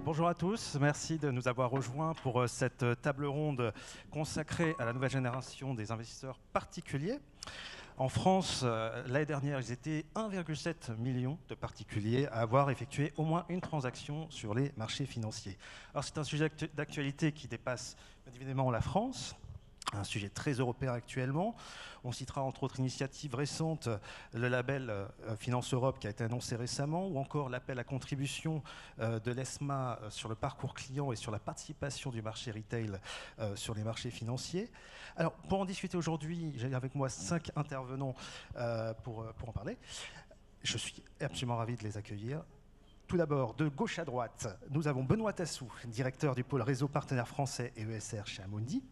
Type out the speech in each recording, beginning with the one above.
Bonjour à tous, merci de nous avoir rejoints pour cette table ronde consacrée à la nouvelle génération des investisseurs particuliers. En France, l'année dernière, ils étaient 1,7 million de particuliers à avoir effectué au moins une transaction sur les marchés financiers. Alors c'est un sujet d'actualité qui dépasse bien évidemment la France, un sujet très européen actuellement. On citera entre autres initiatives récentes le label Finance Europe qui a été annoncé récemment, ou encore l'appel à contribution de l'ESMA sur le parcours client et sur la participation du marché retail sur les marchés financiers. Alors, pour en discuter aujourd'hui, j'ai avec moi 5 intervenants pour en parler. Je suis absolument ravi de les accueillir. Tout d'abord, de gauche à droite, nous avons Benoît Tassou, directeur du pôle réseau partenaires français et ESR chez Amundi.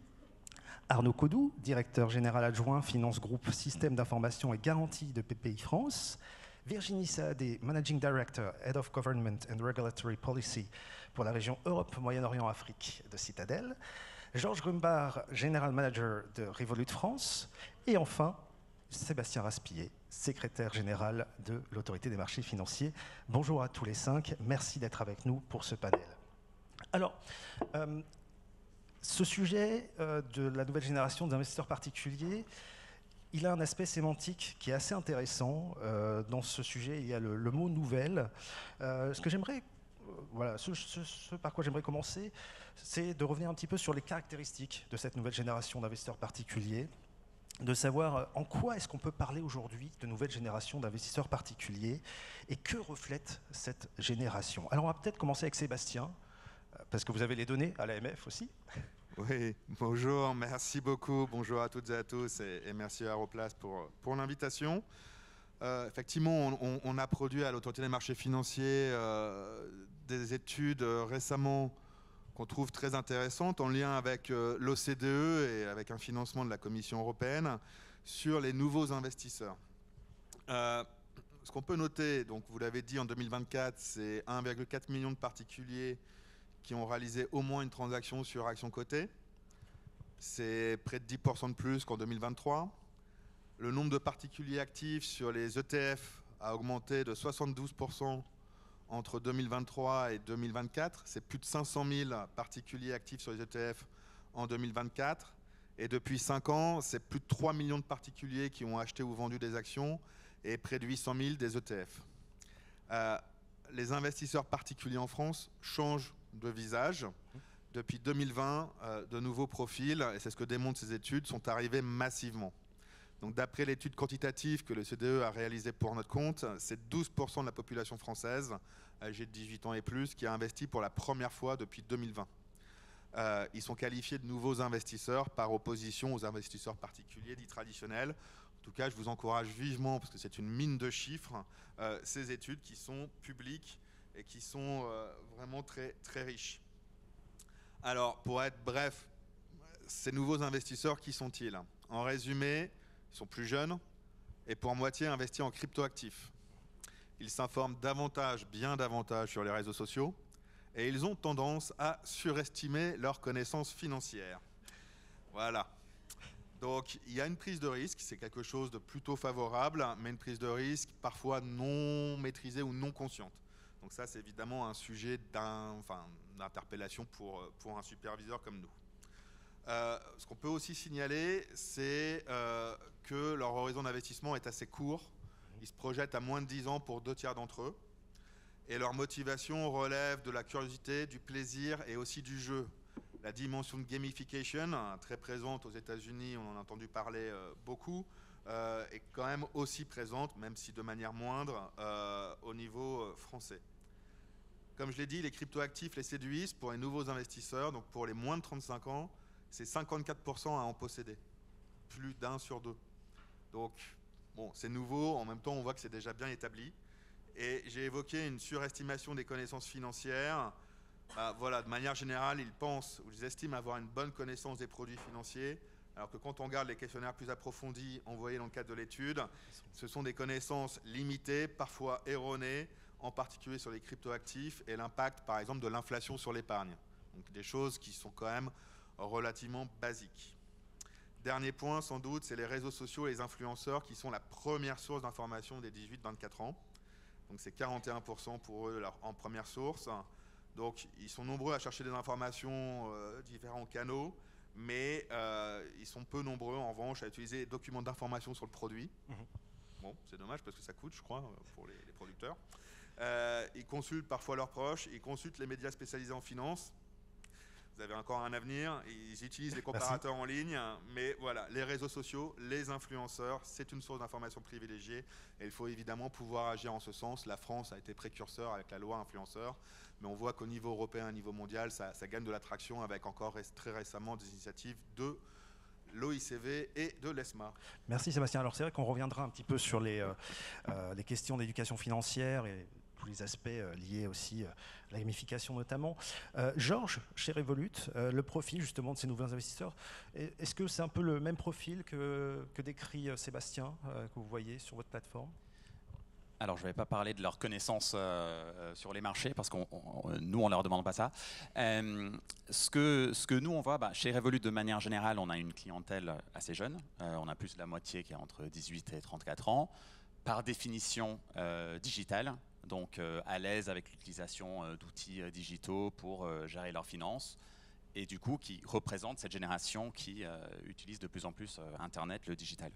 Arnaud Codou, directeur général adjoint Finance Group Système d'information et garantie de PPI France. Virginie Saadé, Managing Director, Head of Government and Regulatory Policy pour la région Europe, Moyen-Orient, Afrique de Citadel. Georges Grumbach, General Manager de Revolut France. Et enfin, Sébastien Raspillet, secrétaire général de l'Autorité des marchés financiers. Bonjour à tous les 5, merci d'être avec nous pour ce panel. Alors, ce sujet de la nouvelle génération d'investisseurs particuliers, il a un aspect sémantique qui est assez intéressant. Dans ce sujet, il y a le mot « nouvelle ». Ce que j'aimerais, voilà, ce par quoi j'aimerais commencer, c'est de revenir un petit peu sur les caractéristiques de cette nouvelle génération d'investisseurs particuliers, de savoir en quoi est-ce qu'on peut parler aujourd'hui de nouvelle génération d'investisseurs particuliers et que reflète cette génération. Alors on va peut-être commencer avec Sébastien, parce que vous avez les données à l'AMF aussi. Oui, bonjour, merci beaucoup, bonjour à toutes et à tous et merci à Aeroplace pour l'invitation. Effectivement, on a produit à l'Autorité des marchés financiers des études récemment qu'on trouve très intéressantes en lien avec l'OCDE et avec un financement de la Commission européenne sur les nouveaux investisseurs. Ce qu'on peut noter, donc vous l'avez dit, en 2024, c'est 1,4 million de particuliers qui ont réalisé au moins une transaction sur actions cotées. C'est près de 10% de plus qu'en 2023. Le nombre de particuliers actifs sur les ETF a augmenté de 72% entre 2023 et 2024. C'est plus de 500 000 particuliers actifs sur les ETF en 2024. Et depuis 5 ans, c'est plus de 3 millions de particuliers qui ont acheté ou vendu des actions et près de 800 000 des ETF. Les investisseurs particuliers en France changent de visage. Depuis 2020, de nouveaux profils, et c'est ce que démontrent ces études, sont arrivés massivement. Donc d'après l'étude quantitative que le CDE a réalisée pour notre compte, c'est 12% de la population française âgée de 18 ans et plus qui a investi pour la première fois depuis 2020. Ils sont qualifiés de nouveaux investisseurs par opposition aux investisseurs particuliers dits traditionnels. En tout cas, je vous encourage vivement, parce que c'est une mine de chiffres, ces études qui sont publiques et qui sont vraiment très, très riches. Alors, pour être bref, ces nouveaux investisseurs, qui sont-ils? En résumé, ils sont plus jeunes et pour moitié investis en cryptoactifs. Ils s'informent davantage, bien davantage sur les réseaux sociaux et ils ont tendance à surestimer leurs connaissances financières. Voilà. Donc, il y a une prise de risque, c'est quelque chose de plutôt favorable, mais une prise de risque parfois non maîtrisée ou non consciente. Donc ça, c'est évidemment un sujet d'interpellation pour un superviseur comme nous. Ce qu'on peut aussi signaler, c'est que leur horizon d'investissement est assez court. Ils se projettent à moins de 10 ans pour 2/3 d'entre eux. Et leur motivation relève de la curiosité, du plaisir et aussi du jeu. La dimension de gamification, très présente aux États-Unis, on en a entendu parler beaucoup, est quand même aussi présente, même si de manière moindre, au niveau français. Comme je l'ai dit, les cryptoactifs les séduisent pour les nouveaux investisseurs, donc pour les moins de 35 ans, c'est 54% à en posséder, plus d'1 sur 2. Donc, bon, c'est nouveau, en même temps on voit que c'est déjà bien établi. Et j'ai évoqué une surestimation des connaissances financières. Voilà, de manière générale, ils pensent ou ils estiment avoir une bonne connaissance des produits financiers, alors que quand on regarde les questionnaires plus approfondis envoyés dans le cadre de l'étude, ce sont des connaissances limitées, parfois erronées, en particulier sur les cryptoactifs et l'impact, par exemple, de l'inflation sur l'épargne. Donc des choses qui sont quand même relativement basiques. Dernier point, sans doute, c'est les réseaux sociaux et les influenceurs qui sont la première source d'information des 18-24 ans. Donc c'est 41% pour eux en première source. Donc, ils sont nombreux à chercher des informations, différents canaux, mais ils sont peu nombreux, en revanche, à utiliser des documents d'information sur le produit. Bon, c'est dommage parce que ça coûte, je crois, pour les producteurs. Ils consultent parfois leurs proches, ils consultent les médias spécialisés en finance. Vous avez encore un avenir, ils utilisent les comparateurs en ligne, mais voilà, les réseaux sociaux, les influenceurs, c'est une source d'information privilégiée et il faut évidemment pouvoir agir en ce sens. La France a été précurseur avec la loi influenceur, mais on voit qu'au niveau européen, au niveau mondial, ça gagne de l'attraction avec encore très récemment des initiatives de l'OICV et de l'ESMA. Merci Sébastien. Alors c'est vrai qu'on reviendra un petit peu sur les questions d'éducation financière et tous les aspects liés aussi à la gamification notamment. Georges, chez Revolut, le profil justement de ces nouveaux investisseurs, est-ce que c'est un peu le même profil que décrit Sébastien, que vous voyez sur votre plateforme ? Alors, je ne vais pas parler de leur connaissance sur les marchés, parce qu'on nous, on ne leur demande pas ça. Ce que nous, on voit, chez Revolut, de manière générale, on a une clientèle assez jeune. On a plus de la moitié qui est entre 18 et 34 ans. Par définition, digitale, donc à l'aise avec l'utilisation d'outils digitaux pour gérer leurs finances. Et du coup, qui représente cette génération qui utilise de plus en plus Internet, le digital.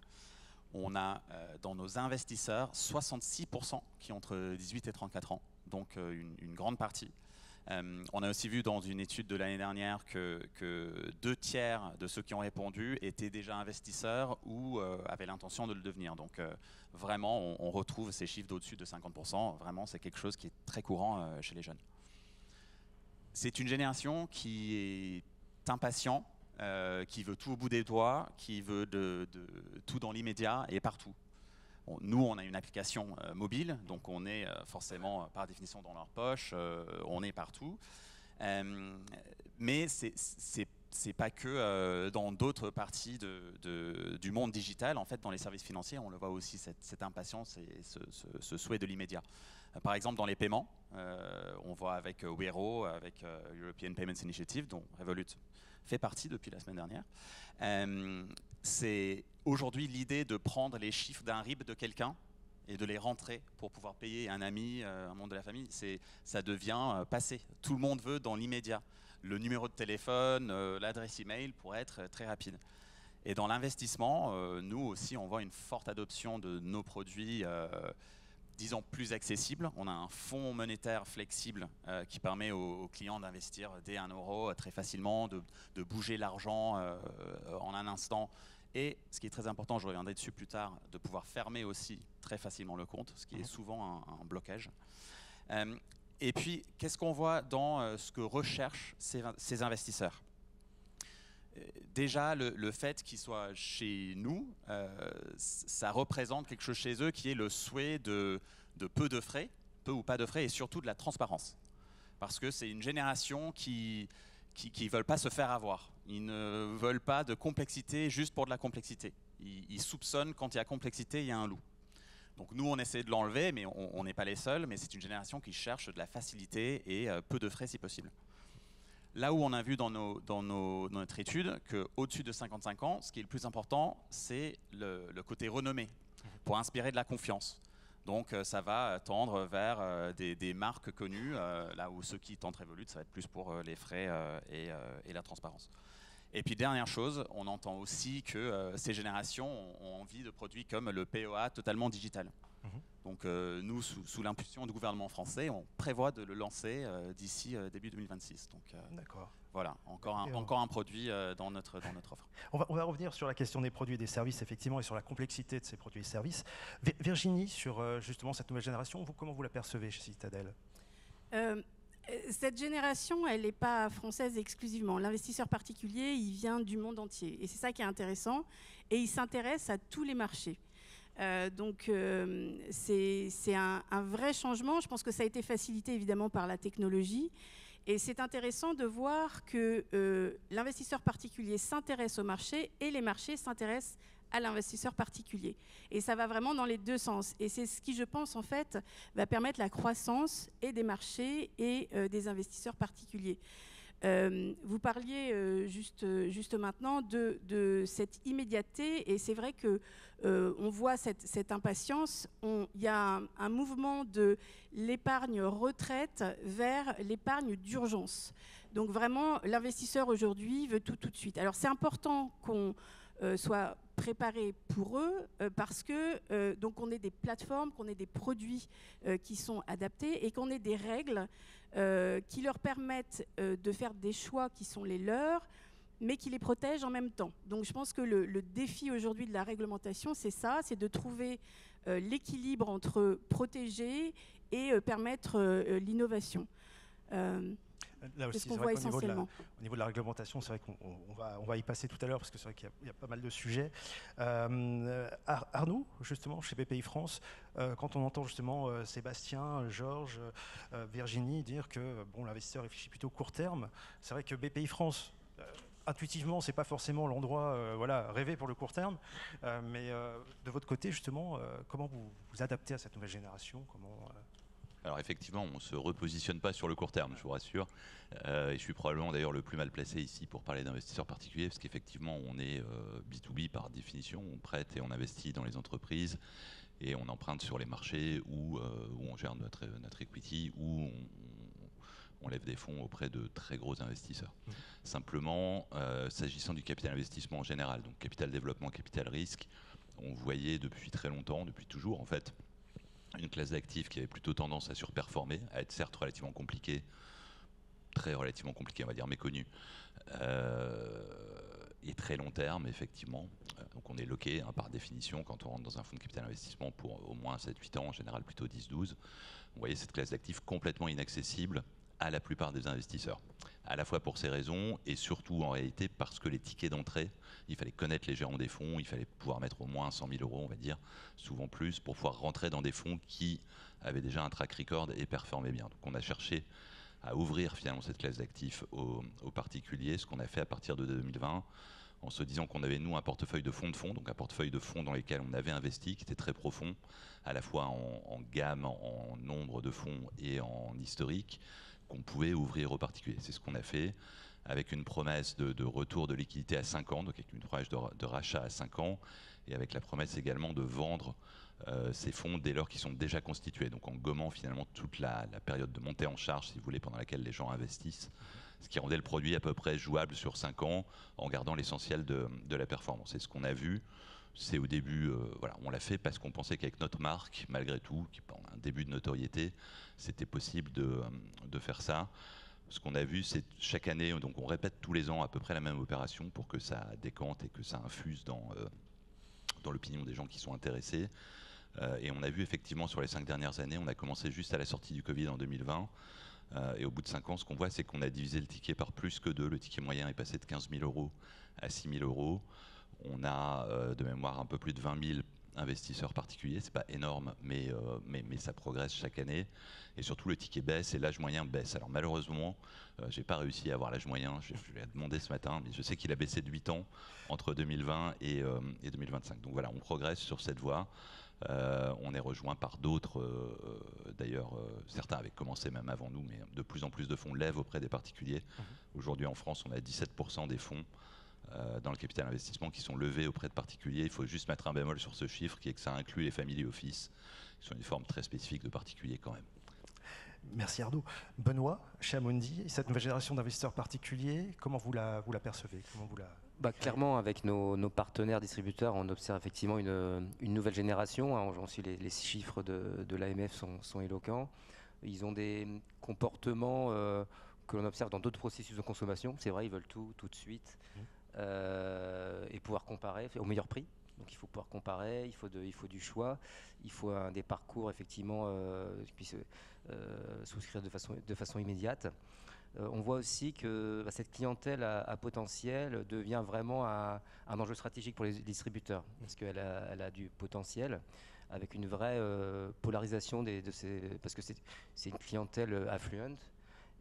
On a dans nos investisseurs 66% qui ont entre 18 et 34 ans, donc une grande partie. On a aussi vu dans une étude de l'année dernière que 2/3 de ceux qui ont répondu étaient déjà investisseurs ou avaient l'intention de le devenir. Donc vraiment, on retrouve ces chiffres d'au-dessus de 50%. Vraiment, c'est quelque chose qui est très courant chez les jeunes. C'est une génération qui est impatient, qui veut tout au bout des doigts, qui veut tout dans l'immédiat et partout. Bon, nous, on a une application mobile, donc on est forcément, par définition, dans leur poche, on est partout. Mais c'est pas que dans d'autres parties du monde digital. En fait, dans les services financiers, on le voit aussi, cette impatience et ce souhait de l'immédiat. Par exemple, dans les paiements, on voit avec Wero, avec European Payments Initiative, dont Revolut fait partie depuis la semaine dernière. C'est aujourd'hui l'idée de prendre les chiffres d'un RIB de quelqu'un et de les rentrer pour pouvoir payer un ami, un membre de la famille. Ça devient passé. Tout le monde veut dans l'immédiat. Le numéro de téléphone, l'adresse email pour être très rapide. Et dans l'investissement, nous aussi, on voit une forte adoption de nos produits, disons plus accessibles. On a un fonds monétaire flexible qui permet aux clients d'investir dès 1 euro très facilement, de bouger l'argent en un instant. Et ce qui est très important, je reviendrai dessus plus tard, de pouvoir fermer aussi très facilement le compte, ce qui est souvent un blocage. Et puis, qu'est-ce qu'on voit dans ce que recherchent ces investisseurs ? Déjà, le fait qu'ils soient chez nous, ça représente quelque chose chez eux qui est le souhait de peu de frais, peu ou pas de frais, et surtout de la transparence. Parce que c'est une génération qui ne veulent pas se faire avoir. Ils ne veulent pas de complexité juste pour de la complexité. Ils soupçonnent quand il y a complexité, il y a un loup. Donc nous, on essaie de l'enlever, mais on n'est pas les seuls, mais c'est une génération qui cherche de la facilité et peu de frais si possible. Là où on a vu dans notre étude qu'au-dessus de 55 ans, ce qui est le plus important, c'est le côté renommé, pour inspirer de la confiance. Donc ça va tendre vers des marques connues, là où ceux qui tentent Revolut, ça va être plus pour les frais et la transparence. Et puis dernière chose, on entend aussi que ces générations ont envie de produits comme le PEA totalement digital. Donc nous, sous l'impulsion du gouvernement français, on prévoit de le lancer d'ici début 2026. Donc d'accord. Voilà, encore un produit dans notre offre. On va revenir sur la question des produits et des services, effectivement, et sur la complexité de ces produits et services. Virginie, sur justement cette nouvelle génération, comment vous la percevez chez Citadel ? Cette génération, elle n'est pas française exclusivement. L'investisseur particulier, il vient du monde entier. Et c'est ça qui est intéressant. Et il s'intéresse à tous les marchés. Donc c'est un vrai changement. Je pense que ça a été facilité évidemment par la technologie. Et c'est intéressant de voir que l'investisseur particulier s'intéresse au marché et les marchés s'intéressent à l'investisseur particulier. Et ça va vraiment dans les deux sens. Et c'est ce qui, je pense, en fait, va permettre la croissance et des marchés et des investisseurs particuliers. Vous parliez juste maintenant de cette immédiateté, et c'est vrai que on voit cette impatience. Il y a un mouvement de l'épargne retraite vers l'épargne d'urgence. Donc vraiment, l'investisseur aujourd'hui veut tout de suite. Alors c'est important qu'on soit préparé pour eux parce que donc on ait des plateformes, qu'on ait des produits qui sont adaptés et qu'on ait des règles qui leur permettent de faire des choix qui sont les leurs, mais qui les protègent en même temps. Donc je pense que le défi aujourd'hui de la réglementation, c'est ça, c'est de trouver l'équilibre entre protéger et permettre l'innovation. Là aussi, c'est ce qu'on voit essentiellement. Au niveau de la réglementation, c'est vrai qu'on va y passer tout à l'heure parce que c'est vrai qu'il y a pas mal de sujets. Arnaud, justement, chez BPI France, quand on entend justement Sébastien, Georges, Virginie dire que bon, l'investisseur réfléchit plutôt court terme, c'est vrai que BPI France, intuitivement, c'est pas forcément l'endroit rêvé pour le court terme, mais de votre côté, justement, comment vous vous adaptez à cette nouvelle génération? Alors effectivement, on ne se repositionne pas sur le court terme, je vous rassure. Et je suis probablement d'ailleurs le plus mal placé ici pour parler d'investisseurs particuliers, parce qu'effectivement, on est B2B par définition. On prête et on investit dans les entreprises, et on emprunte sur les marchés où on gère notre equity, où on lève des fonds auprès de très gros investisseurs. Simplement, s'agissant du capital investissement en général, donc capital développement, capital risque, on voyait depuis très longtemps, depuis toujours en fait, une classe d'actifs qui avait plutôt tendance à surperformer, à être certes relativement compliquée, très relativement compliquée, on va dire méconnue, et très long terme, effectivement. Donc on est loqué par définition quand on rentre dans un fonds de capital investissement pour au moins 7-8 ans, en général plutôt 10-12. Vous voyez cette classe d'actifs complètement inaccessible à la plupart des investisseurs. À la fois pour ces raisons et surtout en réalité parce que les tickets d'entrée, il fallait connaître les gérants des fonds, il fallait pouvoir mettre au moins 100 000 euros, on va dire, souvent plus, pour pouvoir rentrer dans des fonds qui avaient déjà un track record et performaient bien. Donc on a cherché à ouvrir finalement cette classe d'actifs aux particuliers, ce qu'on a fait à partir de 2020, en se disant qu'on avait nous un portefeuille de fonds, donc un portefeuille de fonds dans lesquels on avait investi, qui était très profond, à la fois en gamme, en nombre de fonds et en historique, qu'on pouvait ouvrir aux particuliers. C'est ce qu'on a fait, avec une promesse de retour de liquidité à 5 ans, donc avec une promesse de rachat à 5 ans, et avec la promesse également de vendre ces fonds dès lors qu'ils sont déjà constitués, donc en gommant finalement toute la période de montée en charge, si vous voulez, pendant laquelle les gens investissent, ce qui rendait le produit à peu près jouable sur 5 ans, en gardant l'essentiel de la performance. Et ce qu'on a vu, c'est au début, on l'a fait parce qu'on pensait qu'avec notre marque, malgré tout, qui a un début de notoriété, c'était possible de faire ça. Ce qu'on a vu, c'est chaque année, donc on répète tous les ans à peu près la même opération pour que ça décante et que ça infuse dans l'opinion des gens qui sont intéressés. Et on a vu effectivement sur les 5 dernières années, on a commencé juste à la sortie du Covid en 2020. Et au bout de 5 ans, ce qu'on voit, c'est qu'on a divisé le ticket par plus que 2. Le ticket moyen est passé de 15 000 euros à 6 000 euros. On a de mémoire un peu plus de 20 000 investisseurs particuliers. C'est pas énorme, mais ça progresse chaque année. Et surtout, le ticket baisse et l'âge moyen baisse. Alors malheureusement, j'ai pas réussi à avoir l'âge moyen. Je l'ai demandé ce matin, mais je sais qu'il a baissé de 8 ans entre 2020 et 2025. Donc voilà, on progresse sur cette voie. On est rejoint par d'autres, d'ailleurs certains avaient commencé même avant nous, mais de plus en plus de fonds lèvent auprès des particuliers. Aujourd'hui en France, on a 17% des fonds dans le capital investissement qui sont levés auprès de particuliers. Il faut juste mettre un bémol sur ce chiffre, qui est que ça inclut les family office, qui sont une forme très spécifique de particuliers quand même. Merci Arnaud. Benoît, chez Amundi, cette nouvelle génération d'investisseurs particuliers, comment vous la percevez? Clairement, avec nos partenaires distributeurs, on observe effectivement une nouvelle génération. J'en suis les chiffres de l'AMF sont éloquents. Ils ont des comportements que l'on observe dans d'autres processus de consommation. C'est vrai, ils veulent tout de suite et pouvoir comparer au meilleur prix. Donc il faut pouvoir comparer, il faut du choix, il faut des parcours effectivement qui puissent souscrire de façon immédiate. On voit aussi que cette clientèle à potentiel devient vraiment un enjeu stratégique pour les distributeurs, parce qu'elle a du potentiel, avec une vraie polarisation parce que c'est une clientèle affluente,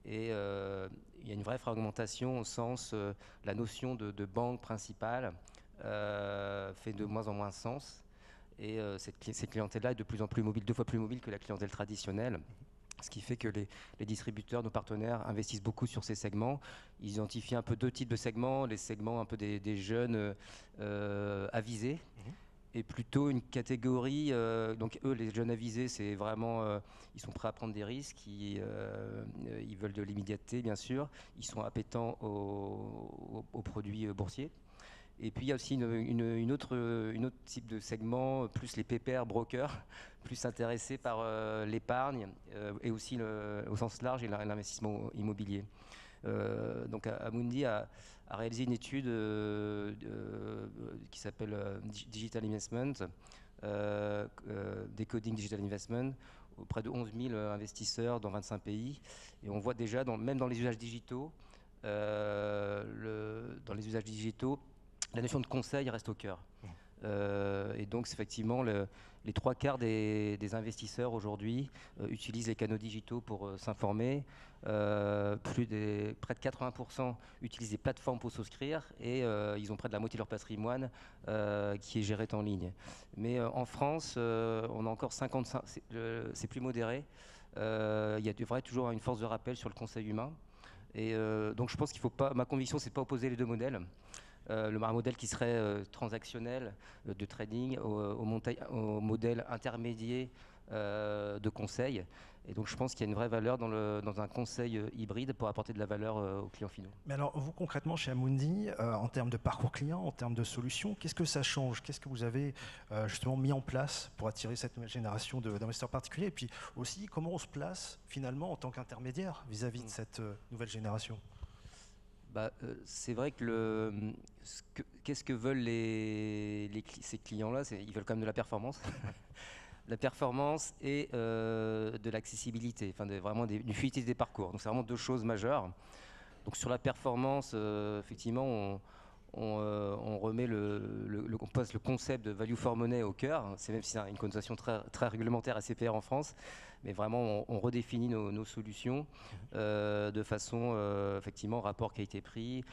et il y a une vraie fragmentation au sens la notion de banque principale fait de moins en moins sens, et cette clientèle-là est de plus en plus mobile, 2 fois plus mobile que la clientèle traditionnelle. Ce qui fait que les distributeurs, nos partenaires, investissent beaucoup sur ces segments. Ils identifient un peu 2 types de segments, les segments un peu des jeunes avisés, et plutôt une catégorie, donc eux, les jeunes avisés, c'est vraiment, ils sont prêts à prendre des risques, ils veulent de l'immédiateté, bien sûr, ils sont appétents aux produits boursiers. Et puis il y a aussi une autre type de segment, plus les pépères, brokers, plus intéressés par l'épargne et aussi au sens large et l'investissement immobilier. Donc Amundi a réalisé une étude qui s'appelle Digital Investment, Decoding Digital Investment, auprès de 11 000 investisseurs dans 25 pays. Et on voit déjà, même dans les usages digitaux, la notion de conseil reste au cœur. Et donc, effectivement, les 3/4 des investisseurs aujourd'hui utilisent les canaux digitaux pour s'informer. Près de 80% utilisent des plateformes pour souscrire et ils ont près de la moitié de leur patrimoine qui est géré en ligne. Mais en France, on a encore 55%, c'est plus modéré. Il y a toujours une force de rappel sur le conseil humain. Et donc, je pense qu'il faut pas. Ma conviction, c'est de ne pas opposer les deux modèles. Un modèle qui serait transactionnel de trading au modèle intermédiaire de conseil. Et donc je pense qu'il y a une vraie valeur dans un conseil hybride pour apporter de la valeur aux clients finaux. Mais alors vous concrètement chez Amundi, en termes de parcours client, en termes de solutions, qu'est-ce que ça change? Qu'est-ce que vous avez justement mis en place pour attirer cette nouvelle génération d'investisseurs particuliers? Et puis aussi comment on se place finalement en tant qu'intermédiaire vis-à-vis de cette nouvelle génération? C'est vrai que qu'est-ce que veulent ces clients-là? Ils veulent quand même de la performance. La performance et de l'accessibilité, vraiment une fluidité des parcours. Donc c'est vraiment 2 choses majeures. Donc sur la performance, effectivement, on remet on pose le concept de value for money au cœur. C'est même si c'est une connotation très, très réglementaire à CPR en France, mais vraiment on redéfinit nos solutions de façon effectivement rapport qualité-prix,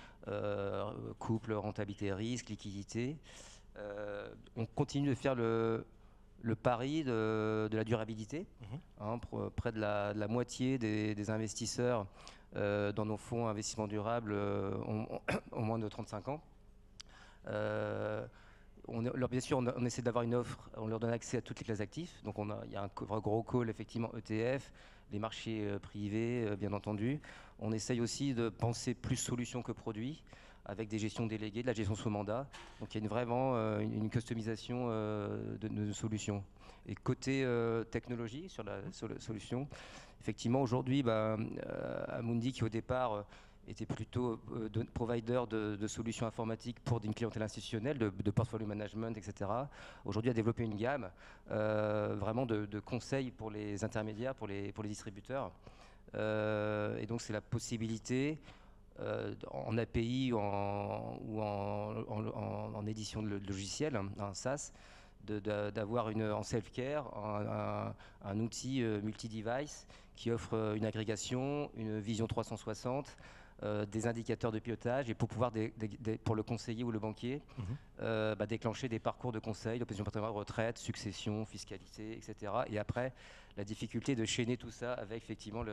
couple rentabilité-risque, liquidité. On continue de faire le pari de la durabilité. Près de la moitié des investisseurs dans nos fonds investissement durable ont moins de 35 ans. Bien sûr, on essaie d'avoir une offre, on leur donne accès à toutes les classes d'actifs. Donc il y a un gros call, effectivement, ETF, les marchés privés, bien entendu. On essaye aussi de penser plus solutions que produits, avec des gestions déléguées, de la gestion sous mandat. Donc il y a vraiment une customisation de nos solutions. Et côté technologie, sur la solution, effectivement, aujourd'hui, Amundi, qui au départ était plutôt provider de solutions informatiques pour une clientèle institutionnelle, de portfolio management, etc. Aujourd'hui, a développé une gamme vraiment de conseils pour les intermédiaires, pour les distributeurs. Et donc, c'est la possibilité en API ou en édition de logiciel, un SaaS, d'avoir en self-care un outil multi-device qui offre une agrégation, une vision 360, des indicateurs de pilotage et pour pouvoir, pour le conseiller ou le banquier, déclencher des parcours de conseil, d'opération patrimoine, retraite, succession, fiscalité, etc. Et après, la difficulté de chaîner tout ça avec effectivement les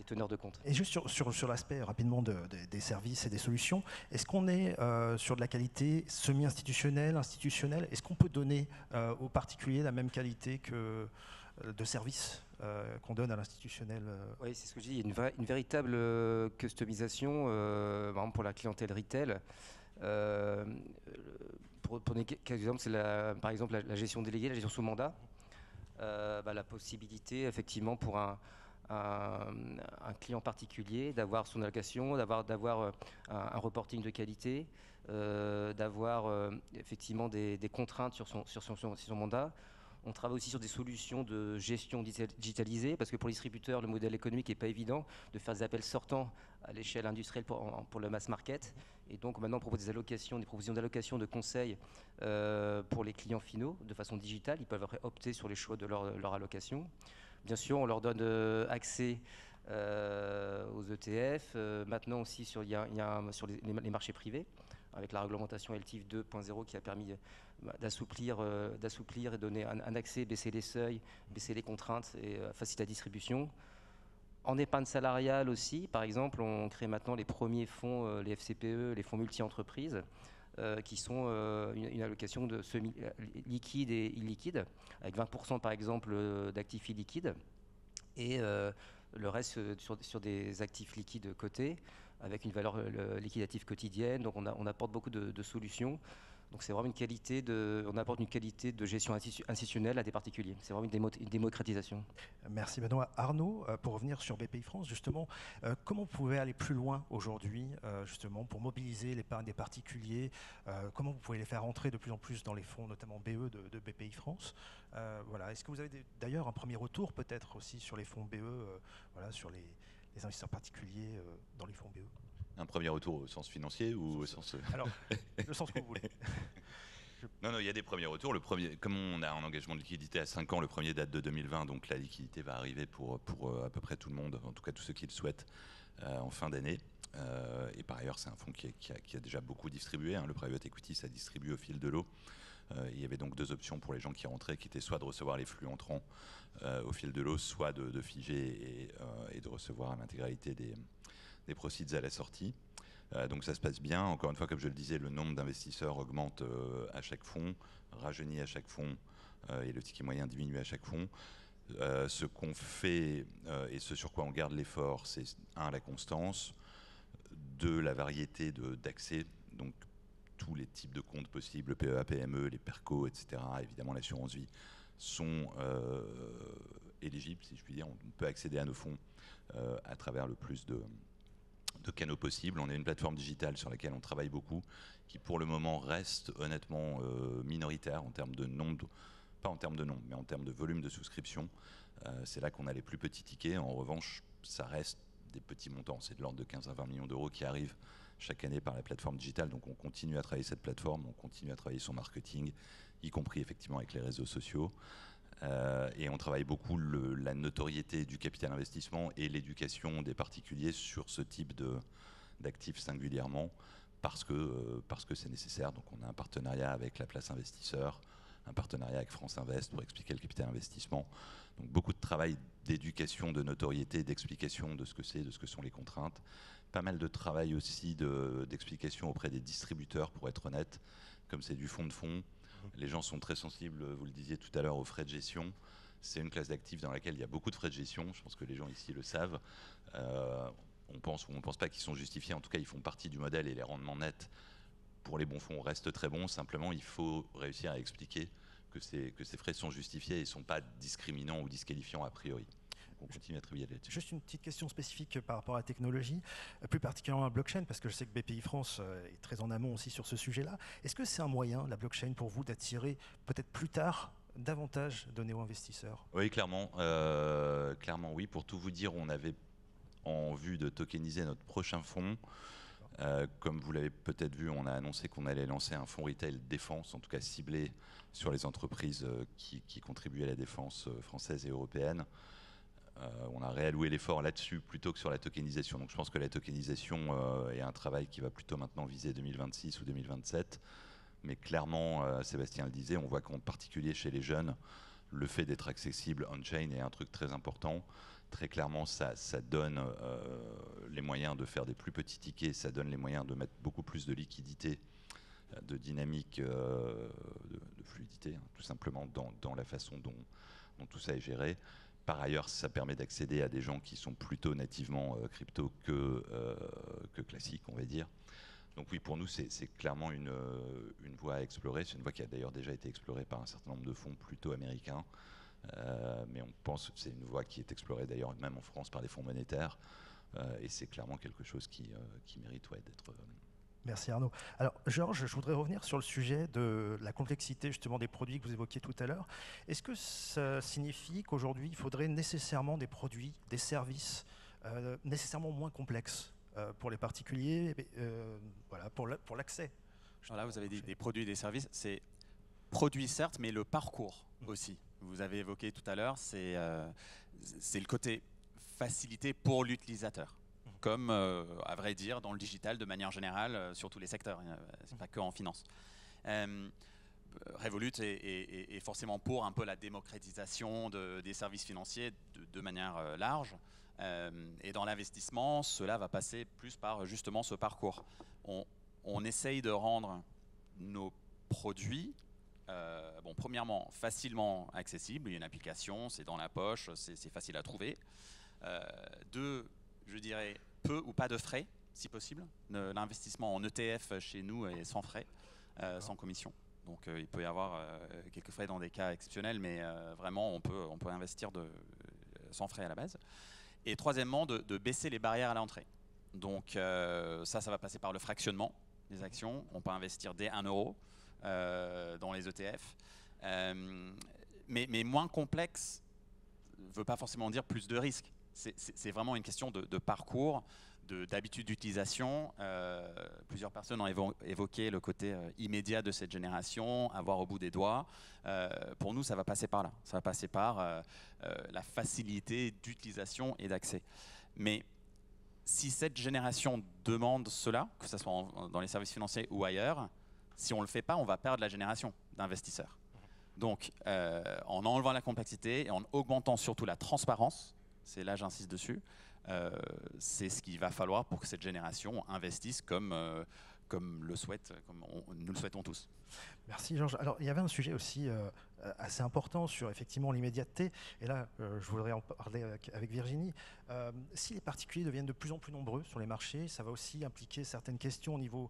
teneurs de compte. Et juste sur l'aspect rapidement des services et des solutions, est-ce qu'on est sur de la qualité semi-institutionnelle, institutionnelle? Est-ce qu'on peut donner aux particuliers la même qualité de service qu'on donne à l'institutionnel? Oui, c'est ce que je dis. Il y a une véritable customisation, par exemple pour la clientèle retail. Pour donner quelques exemples, c'est par exemple la gestion déléguée, la gestion sous mandat. La possibilité, effectivement, pour un client particulier d'avoir son allocation, d'avoir un reporting de qualité, d'avoir effectivement des contraintes sur son mandat. On travaille aussi sur des solutions de gestion digitalisée parce que pour les distributeurs, le modèle économique n'est pas évident de faire des appels sortants à l'échelle industrielle pour le mass market. Et donc maintenant, on propose des propositions d'allocation de conseils pour les clients finaux de façon digitale. Ils peuvent après opter sur les choix de leur allocation. Bien sûr, on leur donne accès aux ETF. Maintenant aussi, il y a sur les marchés privés, avec la réglementation LTIF 2.0 qui a permis d'assouplir et donner un accès, baisser les seuils, baisser les contraintes et faciliter la distribution. En épargne salariale aussi, par exemple, on crée maintenant les premiers fonds, les FCPE, les fonds multi-entreprises, qui sont une allocation de liquide et illiquide, avec 20% par exemple d'actifs illiquides, et le reste sur des actifs liquides cotés, avec une valeur liquidative quotidienne. Donc on apporte beaucoup de solutions. Donc c'est vraiment on apporte une qualité de gestion institutionnelle à des particuliers. C'est vraiment une démocratisation. Merci Benoît. Arnaud, pour revenir sur BPI France, justement, comment vous pouvez aller plus loin aujourd'hui, justement, pour mobiliser l'épargne des particuliers? Comment vous pouvez les faire entrer de plus en plus dans les fonds, notamment BE de BPI France? Voilà. Est-ce que vous avez d'ailleurs un premier retour peut-être aussi sur les fonds BE, voilà, sur les investisseurs particuliers dans les fonds BE? Un premier retour au sens financier ou au sens... Alors, le sens que vous voulez. Non, il y a des premiers retours. Le premier, comme on a un engagement de liquidité à 5 ans, le premier date de 2020, donc la liquidité va arriver pour à peu près tout le monde, en tout cas tous ceux qui le souhaitent, en fin d'année. Et par ailleurs, c'est un fonds qui a déjà beaucoup distribué. Hein. Le private equity, ça distribue au fil de l'eau. Il y avait donc deux options pour les gens qui rentraient, qui étaient soit de recevoir les flux entrants au fil de l'eau, soit de figer et de recevoir l'intégralité des proceeds à la sortie. Donc ça se passe bien. Encore une fois, comme je le disais, le nombre d'investisseurs augmente à chaque fonds, rajeunit à chaque fonds et le ticket moyen diminue à chaque fonds. Ce qu'on fait et ce sur quoi on garde l'effort, c'est 1, la constance, 2, la variété d'accès, donc tous les types de comptes possibles, le PEA, PME, les PERCO, etc. Évidemment, l'assurance vie sont éligibles, si je puis dire. On peut accéder à nos fonds à travers le plus de canaux possibles. On a une plateforme digitale sur laquelle on travaille beaucoup, qui pour le moment reste honnêtement minoritaire en termes de nombre, pas en termes de nombre, mais en termes de volume de souscription. C'est là qu'on a les plus petits tickets. En revanche, ça reste des petits montants. C'est de l'ordre de 15 à 20 millions d'euros qui arrivent chaque année par la plateforme digitale. Donc on continue à travailler cette plateforme, on continue à travailler son marketing, y compris effectivement avec les réseaux sociaux. Et on travaille beaucoup la notoriété du capital investissement et l'éducation des particuliers sur ce type d'actifs singulièrement parce que c'est nécessaire. Donc on a un partenariat avec la Place Investisseur, un partenariat avec France Invest pour expliquer le capital investissement. Donc beaucoup de travail d'éducation, de notoriété, d'explication de ce que c'est, de ce que sont les contraintes. Pas mal de travail aussi d'explication auprès des distributeurs, pour être honnête, comme c'est du fonds de fonds. Les gens sont très sensibles, vous le disiez tout à l'heure, aux frais de gestion. C'est une classe d'actifs dans laquelle il y a beaucoup de frais de gestion. Je pense que les gens ici le savent. On pense ou on ne pense pas qu'ils sont justifiés. En tout cas, ils font partie du modèle et les rendements nets pour les bons fonds restent très bons. Simplement, il faut réussir à expliquer que ces frais sont justifiés et ne sont pas discriminants ou disqualifiants a priori. On continue à travailler là-dessus. Juste une petite question spécifique par rapport à la technologie, plus particulièrement à la blockchain, parce que je sais que BPI France est très en amont aussi sur ce sujet-là. Est-ce que c'est un moyen, la blockchain, pour vous d'attirer peut-être plus tard davantage de néo-investisseurs? Oui, clairement. Clairement, oui. Pour tout vous dire, on avait en vue de tokeniser notre prochain fonds. Comme vous l'avez peut-être vu, on a annoncé qu'on allait lancer un fonds retail défense, en tout cas ciblé sur les entreprises qui contribuent à la défense française et européenne. On a réalloué l'effort là-dessus plutôt que sur la tokenisation. Donc je pense que la tokenisation est un travail qui va plutôt maintenant viser 2026 ou 2027. Mais clairement, Sébastien le disait, on voit qu'en particulier chez les jeunes, le fait d'être accessible on-chain est un truc très important. Très clairement, ça donne les moyens de faire des plus petits tickets, ça donne les moyens de mettre beaucoup plus de liquidité, de dynamique, de fluidité, hein, tout simplement dans la façon dont tout ça est géré. Par ailleurs, ça permet d'accéder à des gens qui sont plutôt nativement crypto que classiques, on va dire. Donc oui, pour nous, c'est clairement une voie à explorer. C'est une voie qui a d'ailleurs déjà été explorée par un certain nombre de fonds plutôt américains. Mais on pense que c'est une voie qui est explorée d'ailleurs même en France par les fonds monétaires. Et c'est clairement quelque chose qui mérite d'être... Merci Arnaud. Alors Georges, je voudrais revenir sur le sujet de la complexité justement des produits que vous évoquiez tout à l'heure. Est-ce que ça signifie qu'aujourd'hui il faudrait nécessairement des produits, des services nécessairement moins complexes pour les particuliers, voilà, pour l'accès? Là, vous avez des produits et des services. C'est produit certes, mais le parcours aussi. Vous avez évoqué tout à l'heure, c'est le côté facilité pour l'utilisateur. comme à vrai dire dans le digital de manière générale sur tous les secteurs, c'est pas que en finance. Revolut est forcément pour un peu la démocratisation des services financiers de manière large. Et dans l'investissement, cela va passer plus par justement ce parcours. On essaye de rendre nos produits, premièrement, facilement accessibles. Il y a une application, c'est dans la poche, c'est facile à trouver. Deux, je dirais, peu ou pas de frais, si possible. L'investissement en ETF chez nous est sans frais, sans commission. Donc il peut y avoir quelques frais dans des cas exceptionnels, mais vraiment on peut investir sans frais à la base. Et troisièmement, de baisser les barrières à l'entrée. Donc ça va passer par le fractionnement des actions. On peut investir dès 1 euro dans les ETF. Mais moins complexe ne veut pas forcément dire plus de risques. C'est vraiment une question de parcours, d'habitude d'utilisation. Plusieurs personnes ont évoqué le côté immédiat de cette génération, avoir au bout des doigts. Pour nous, ça va passer par là. Ça va passer par la facilité d'utilisation et d'accès. Mais si cette génération demande cela, que ce soit dans les services financiers ou ailleurs, si on ne le fait pas, on va perdre la génération d'investisseurs. Donc, en enlevant la complexité et en augmentant surtout la transparence, c'est là j'insiste dessus, c'est ce qu'il va falloir pour que cette génération investisse comme nous le souhaitons tous. Merci Georges. Alors il y avait un sujet aussi assez important sur effectivement l'immédiateté, et là je voudrais en parler avec Virginie. Si les particuliers deviennent de plus en plus nombreux sur les marchés, ça va aussi impliquer certaines questions au niveau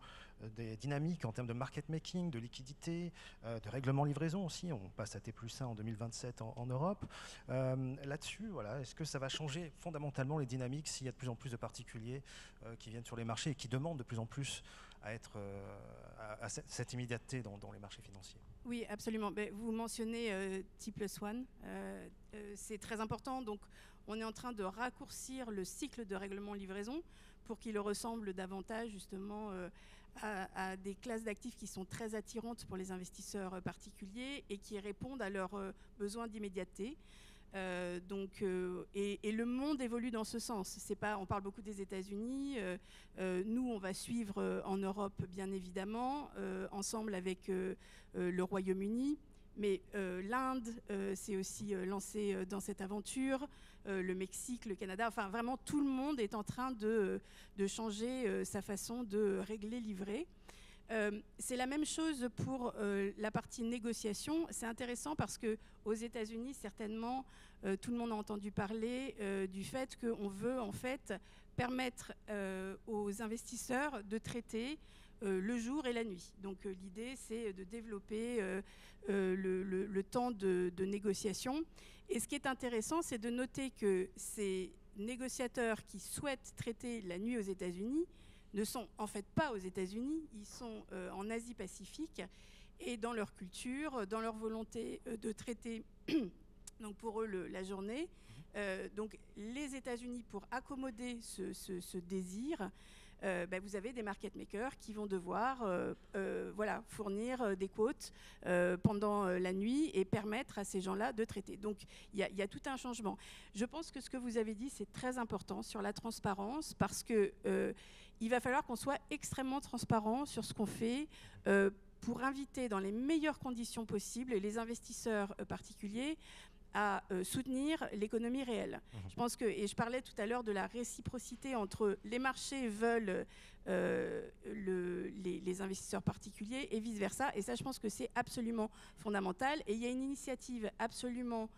des dynamiques en termes de market making, de liquidité, de règlement livraison aussi. On passe à T+1 en 2027 en Europe. Là-dessus, voilà, est-ce que ça va changer fondamentalement les dynamiques s'il y a de plus en plus de particuliers qui viennent sur les marchés et qui demandent de plus en plus à être à cette immédiateté dans les marchés financiers? Oui, absolument. Vous mentionnez T+1. C'est très important. Donc, on est en train de raccourcir le cycle de règlement livraison pour qu'il ressemble davantage justement à des classes d'actifs qui sont très attirantes pour les investisseurs particuliers et qui répondent à leurs besoins d'immédiateté. Et le monde évolue dans ce sens. On parle beaucoup des États-Unis. Nous, on va suivre en Europe, bien évidemment, ensemble avec le Royaume-Uni. Mais l'Inde s'est aussi lancée dans cette aventure. Le Mexique, le Canada. Enfin, vraiment, tout le monde est en train de changer sa façon de régler, livrer. C'est la même chose pour la partie négociation. C'est intéressant parce qu'aux États-Unis, certainement, tout le monde a entendu parler du fait qu'on veut en fait permettre aux investisseurs de traiter le jour et la nuit. Donc l'idée, c'est de développer le temps de négociation. Et ce qui est intéressant, c'est de noter que ces négociateurs qui souhaitent traiter la nuit aux États-Unis ne sont en fait pas aux États-Unis, ils sont en Asie-Pacifique, et dans leur culture, dans leur volonté de traiter donc pour eux la journée. Donc les États-Unis, pour accommoder ce désir, vous avez des market makers qui vont devoir fournir des quotes pendant la nuit et permettre à ces gens-là de traiter. Donc il y a tout un changement. Je pense que ce que vous avez dit, c'est très important sur la transparence, parce que il va falloir qu'on soit extrêmement transparent sur ce qu'on fait pour inviter dans les meilleures conditions possibles les investisseurs particuliers à soutenir l'économie réelle. Je pense que, et je parlais tout à l'heure de la réciprocité entre les marchés veulent les investisseurs particuliers et vice-versa. Et ça, je pense que c'est absolument fondamental. Et il y a une initiative absolument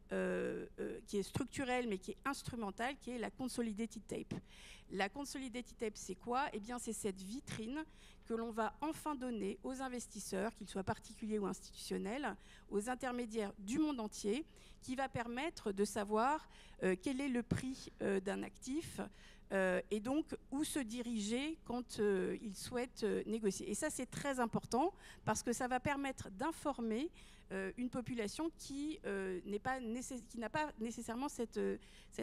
qui est structurelle mais qui est instrumentale, qui est la Consolidated Tape. La Consolidated Tape, c'est quoi? Eh bien, c'est cette vitrine que l'on va enfin donner aux investisseurs, qu'ils soient particuliers ou institutionnels, aux intermédiaires du monde entier, qui va permettre de savoir quel est le prix d'un actif et donc où se diriger quand ils souhaitent négocier. Et ça, c'est très important parce que ça va permettre d'informer une population qui n'a pas nécessairement cette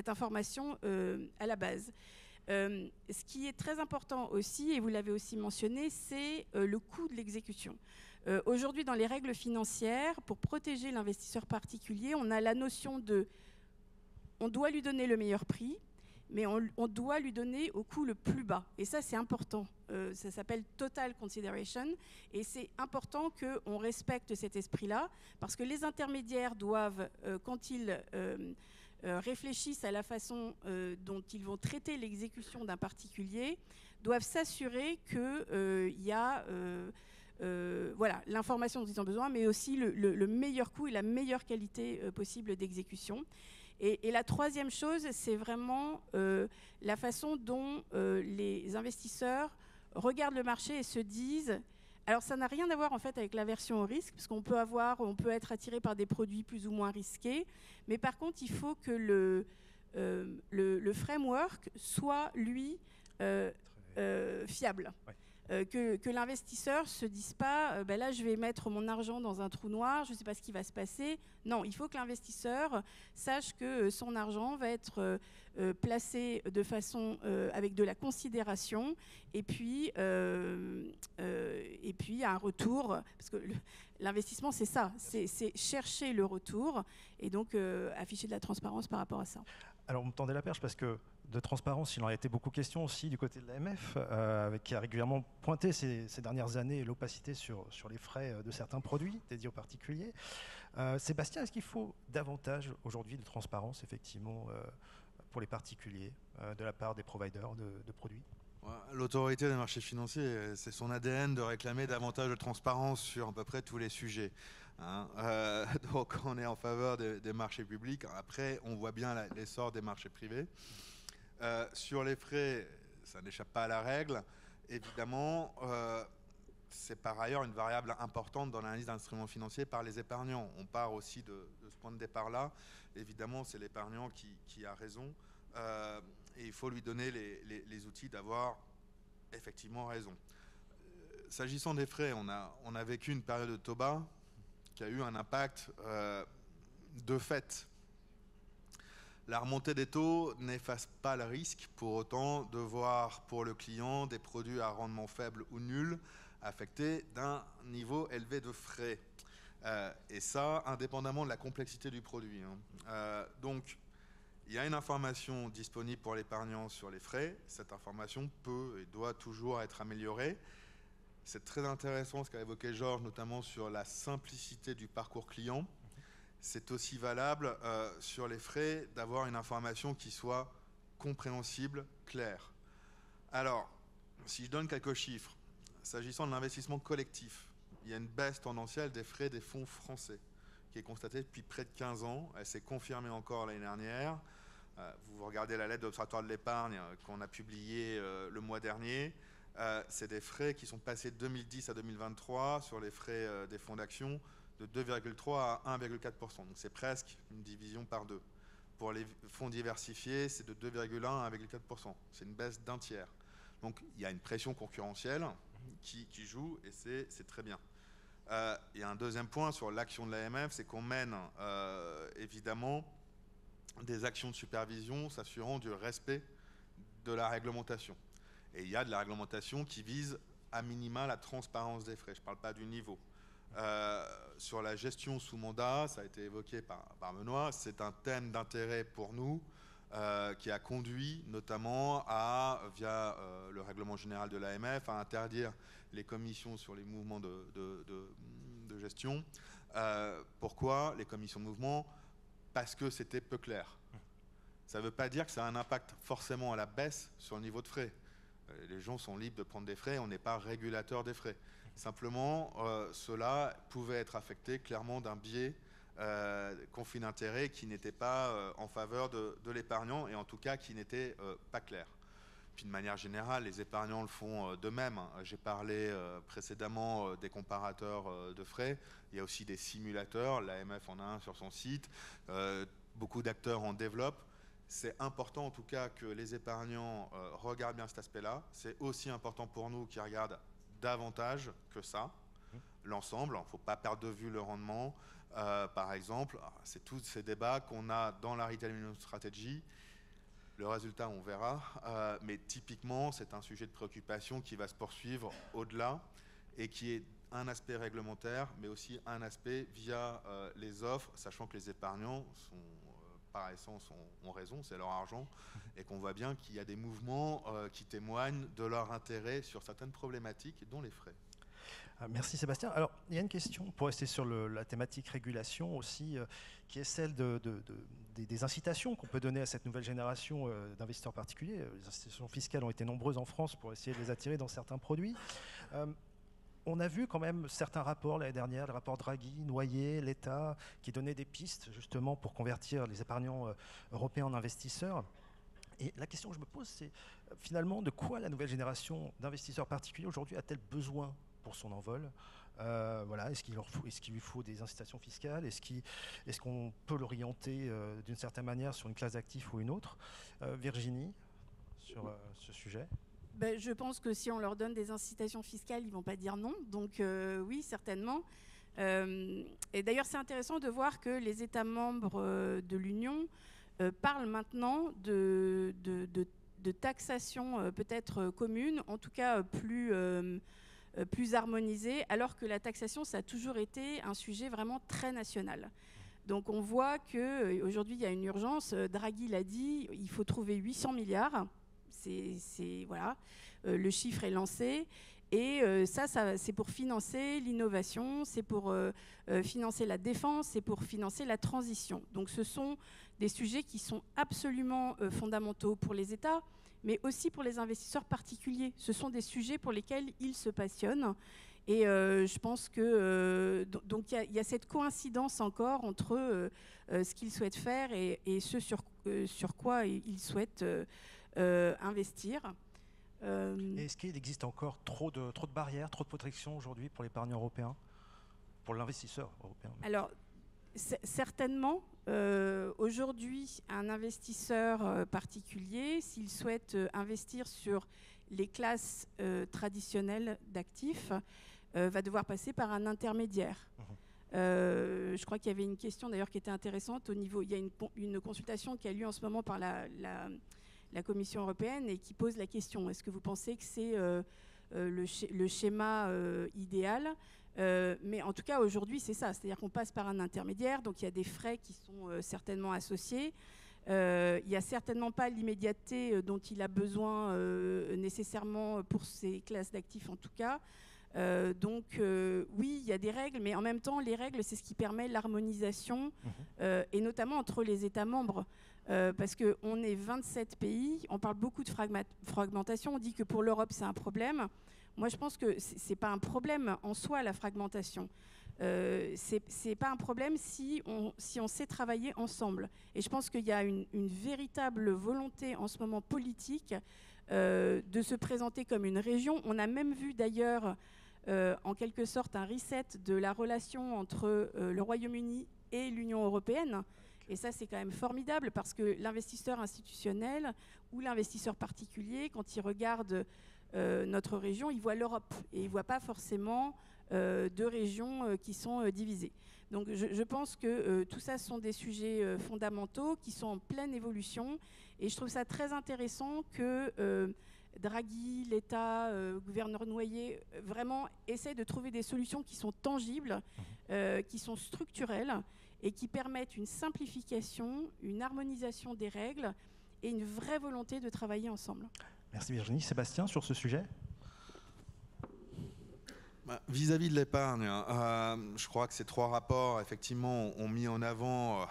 information à la base. Ce qui est très important aussi, et vous l'avez aussi mentionné, c'est le coût de l'exécution. Aujourd'hui, dans les règles financières, pour protéger l'investisseur particulier, on a la notion de on doit lui donner le meilleur prix, mais on doit lui donner au coût le plus bas. Et ça, c'est important. Ça s'appelle total consideration. Et c'est important qu'on respecte cet esprit-là, parce que les intermédiaires doivent, quand ils réfléchissent à la façon dont ils vont traiter l'exécution d'un particulier, doivent s'assurer qu'il y a voilà, l'information dont ils ont besoin, mais aussi le meilleur coût et la meilleure qualité possible d'exécution. Et la troisième chose, c'est vraiment la façon dont les investisseurs regardent le marché et se disent... Alors, ça n'a rien à voir en fait avec l'aversion au risque, parce qu'on peut être attiré par des produits plus ou moins risqués, mais par contre, il faut que le framework soit, lui, fiable. Ouais. Que l'investisseur ne se dise pas ben là je vais mettre mon argent dans un trou noir, je ne sais pas ce qui va se passer. Non, il faut que l'investisseur sache que son argent va être placé de façon avec de la considération et puis un retour, parce que l'investissement c'est ça, c'est chercher le retour et donc afficher de la transparence par rapport à ça. Alors, vous me tendez la perche parce que de transparence, il en a été beaucoup question aussi du côté de l'AMF, qui a régulièrement pointé ces dernières années l'opacité sur les frais de certains produits dédiés aux particuliers. Sébastien, est-ce qu'il faut davantage aujourd'hui de transparence, effectivement, pour les particuliers, de la part des providers de produits ? L'autorité des marchés financiers, c'est son ADN de réclamer davantage de transparence sur à peu près tous les sujets. Donc on est en faveur des marchés publics. Après, on voit bien l'essor des marchés privés. Sur les frais, ça n'échappe pas à la règle. Évidemment, c'est par ailleurs une variable importante dans l'analyse d'instruments financiers par les épargnants. On part aussi de ce point de départ-là. Évidemment, c'est l'épargnant qui a raison. Et il faut lui donner les outils d'avoir effectivement raison. S'agissant des frais, on a vécu une période de taux bas qui a eu un impact de fait. La remontée des taux n'efface pas le risque pour autant de voir pour le client des produits à rendement faible ou nul affectés d'un niveau élevé de frais. Et ça, indépendamment de la complexité du produit. Donc, il y a une information disponible pour l'épargnant sur les frais. Cette information peut et doit toujours être améliorée. C'est très intéressant ce qu'a évoqué Georges, notamment sur la simplicité du parcours client. C'est aussi valable sur les frais d'avoir une information qui soit compréhensible, claire. Alors, si je donne quelques chiffres, s'agissant de l'investissement collectif, il y a une baisse tendancielle des frais des fonds français qui est constatée depuis près de 15 ans. Elle s'est confirmée encore l'année dernière. Vous regardez la lettre de l'Observatoire de l'épargne qu'on a publiée le mois dernier. C'est des frais qui sont passés de 2010 à 2023 sur les frais des fonds d'action de 2,3 à 1,4%. Donc c'est presque une division par deux. Pour les fonds diversifiés, c'est de 2,1 à 1,4%. C'est une baisse d'un tiers. Donc il y a une pression concurrentielle qui joue et c'est très bien. Il y a un deuxième point sur l'action de l'AMF, c'est qu'on mène évidemment des actions de supervision s'assurant du respect de la réglementation. Et il y a de la réglementation qui vise à minima la transparence des frais. Je ne parle pas du niveau. Sur la gestion sous mandat, ça a été évoqué par Benoît, c'est un thème d'intérêt pour nous qui a conduit notamment via le règlement général de l'AMF, à interdire les commissions sur les mouvements de gestion. Pourquoi les commissions de mouvement ? Parce que c'était peu clair. Ça ne veut pas dire que ça a un impact forcément à la baisse sur le niveau de frais. Les gens sont libres de prendre des frais, on n'est pas régulateur des frais. Simplement, cela pouvait être affecté clairement d'un biais conflit d'intérêts qui n'était pas en faveur de l'épargnant et en tout cas qui n'était pas clair. Puis de manière générale, les épargnants le font d'eux-mêmes. J'ai parlé précédemment des comparateurs de frais. Il y a aussi des simulateurs. L'AMF en a un sur son site. Beaucoup d'acteurs en développent. C'est important en tout cas que les épargnants regardent bien cet aspect-là. C'est aussi important pour nous qui regardent davantage que ça, l'ensemble. Il ne faut pas perdre de vue le rendement. Par exemple, c'est tous ces débats qu'on a dans la Retail Minimum Strategy. Le résultat, on verra. Mais typiquement, c'est un sujet de préoccupation qui va se poursuivre au-delà et qui est un aspect réglementaire, mais aussi un aspect via les offres, sachant que les épargnants sont par essence, ont raison, c'est leur argent, et qu'on voit bien qu'il y a des mouvements qui témoignent de leur intérêt sur certaines problématiques, dont les frais. Merci Sébastien. Alors, il y a une question pour rester sur la thématique régulation aussi, qui est celle des incitations qu'on peut donner à cette nouvelle génération d'investisseurs particuliers. Les incitations fiscales ont été nombreuses en France pour essayer de les attirer dans certains produits. On a vu quand même certains rapports l'année dernière, le rapport Draghi, Noyer, l'État, qui donnaient des pistes justement pour convertir les épargnants européens en investisseurs. Et la question que je me pose, c'est finalement de quoi la nouvelle génération d'investisseurs particuliers aujourd'hui a-t-elle besoin pour son envol? Voilà, est-ce qu'il lui faut des incitations fiscales? Est-ce qu'on peut l'orienter d'une certaine manière sur une classe d'actifs ou une autre? Virginie, sur ce sujet? Je pense que si on leur donne des incitations fiscales, ils ne vont pas dire non. Donc oui, certainement. Et d'ailleurs, c'est intéressant de voir que les États membres de l'Union parlent maintenant de taxation peut-être commune, en tout cas plus harmonisée, alors que la taxation, ça a toujours été un sujet vraiment très national. Donc on voit qu'aujourd'hui, il y a une urgence. Draghi l'a dit, il faut trouver 800 milliards. Voilà, le chiffre est lancé. Et ça c'est pour financer l'innovation, c'est pour financer la défense, c'est pour financer la transition. Donc ce sont des sujets qui sont absolument fondamentaux pour les États, mais aussi pour les investisseurs particuliers. Ce sont des sujets pour lesquels ils se passionnent. Et je pense que donc il y a cette coïncidence encore entre ce qu'ils souhaitent faire et ce sur quoi ils souhaitent investir. Est-ce qu'il existe encore trop de barrières, trop de protections aujourd'hui pour l'épargnant européen, pour l'investisseur européen? Alors, certainement, aujourd'hui, un investisseur particulier, s'il souhaite investir sur les classes traditionnelles d'actifs, va devoir passer par un intermédiaire. Je crois qu'il y avait une question d'ailleurs qui était intéressante au niveau. Il y a une consultation qui a lieu en ce moment par la Commission européenne et qui pose la question, est-ce que vous pensez que c'est le schéma idéal? Mais en tout cas, aujourd'hui, c'est ça. C'est-à-dire qu'on passe par un intermédiaire, donc il y a des frais qui sont certainement associés. Il n'y a certainement pas l'immédiateté dont il a besoin nécessairement pour ces classes d'actifs, en tout cas. Donc oui, il y a des règles, mais en même temps, les règles, c'est ce qui permet l'harmonisation, et notamment entre les États membres. Parce qu'on est 27 pays, on parle beaucoup de fragmentation, on dit que pour l'Europe c'est un problème. Moi je pense que c'est pas un problème en soi la fragmentation. C'est pas un problème si on sait travailler ensemble. Et je pense qu'il y a une véritable volonté en ce moment politique de se présenter comme une région. On a même vu d'ailleurs en quelque sorte un reset de la relation entre le Royaume-Uni et l'Union européenne. Et ça, c'est quand même formidable parce que l'investisseur institutionnel ou l'investisseur particulier, quand il regarde notre région, il voit l'Europe et il ne voit pas forcément deux régions qui sont divisées. Donc je pense que tout ça sont des sujets fondamentaux qui sont en pleine évolution. Et je trouve ça très intéressant que Draghi, l'État, gouverneur Noyer, vraiment essaient de trouver des solutions qui sont tangibles, qui sont structurelles, et qui permettent une simplification, une harmonisation des règles et une vraie volonté de travailler ensemble. Merci Virginie. Sébastien, sur ce sujet? Vis-à-vis de l'épargne, je crois que ces trois rapports, effectivement, ont mis en avant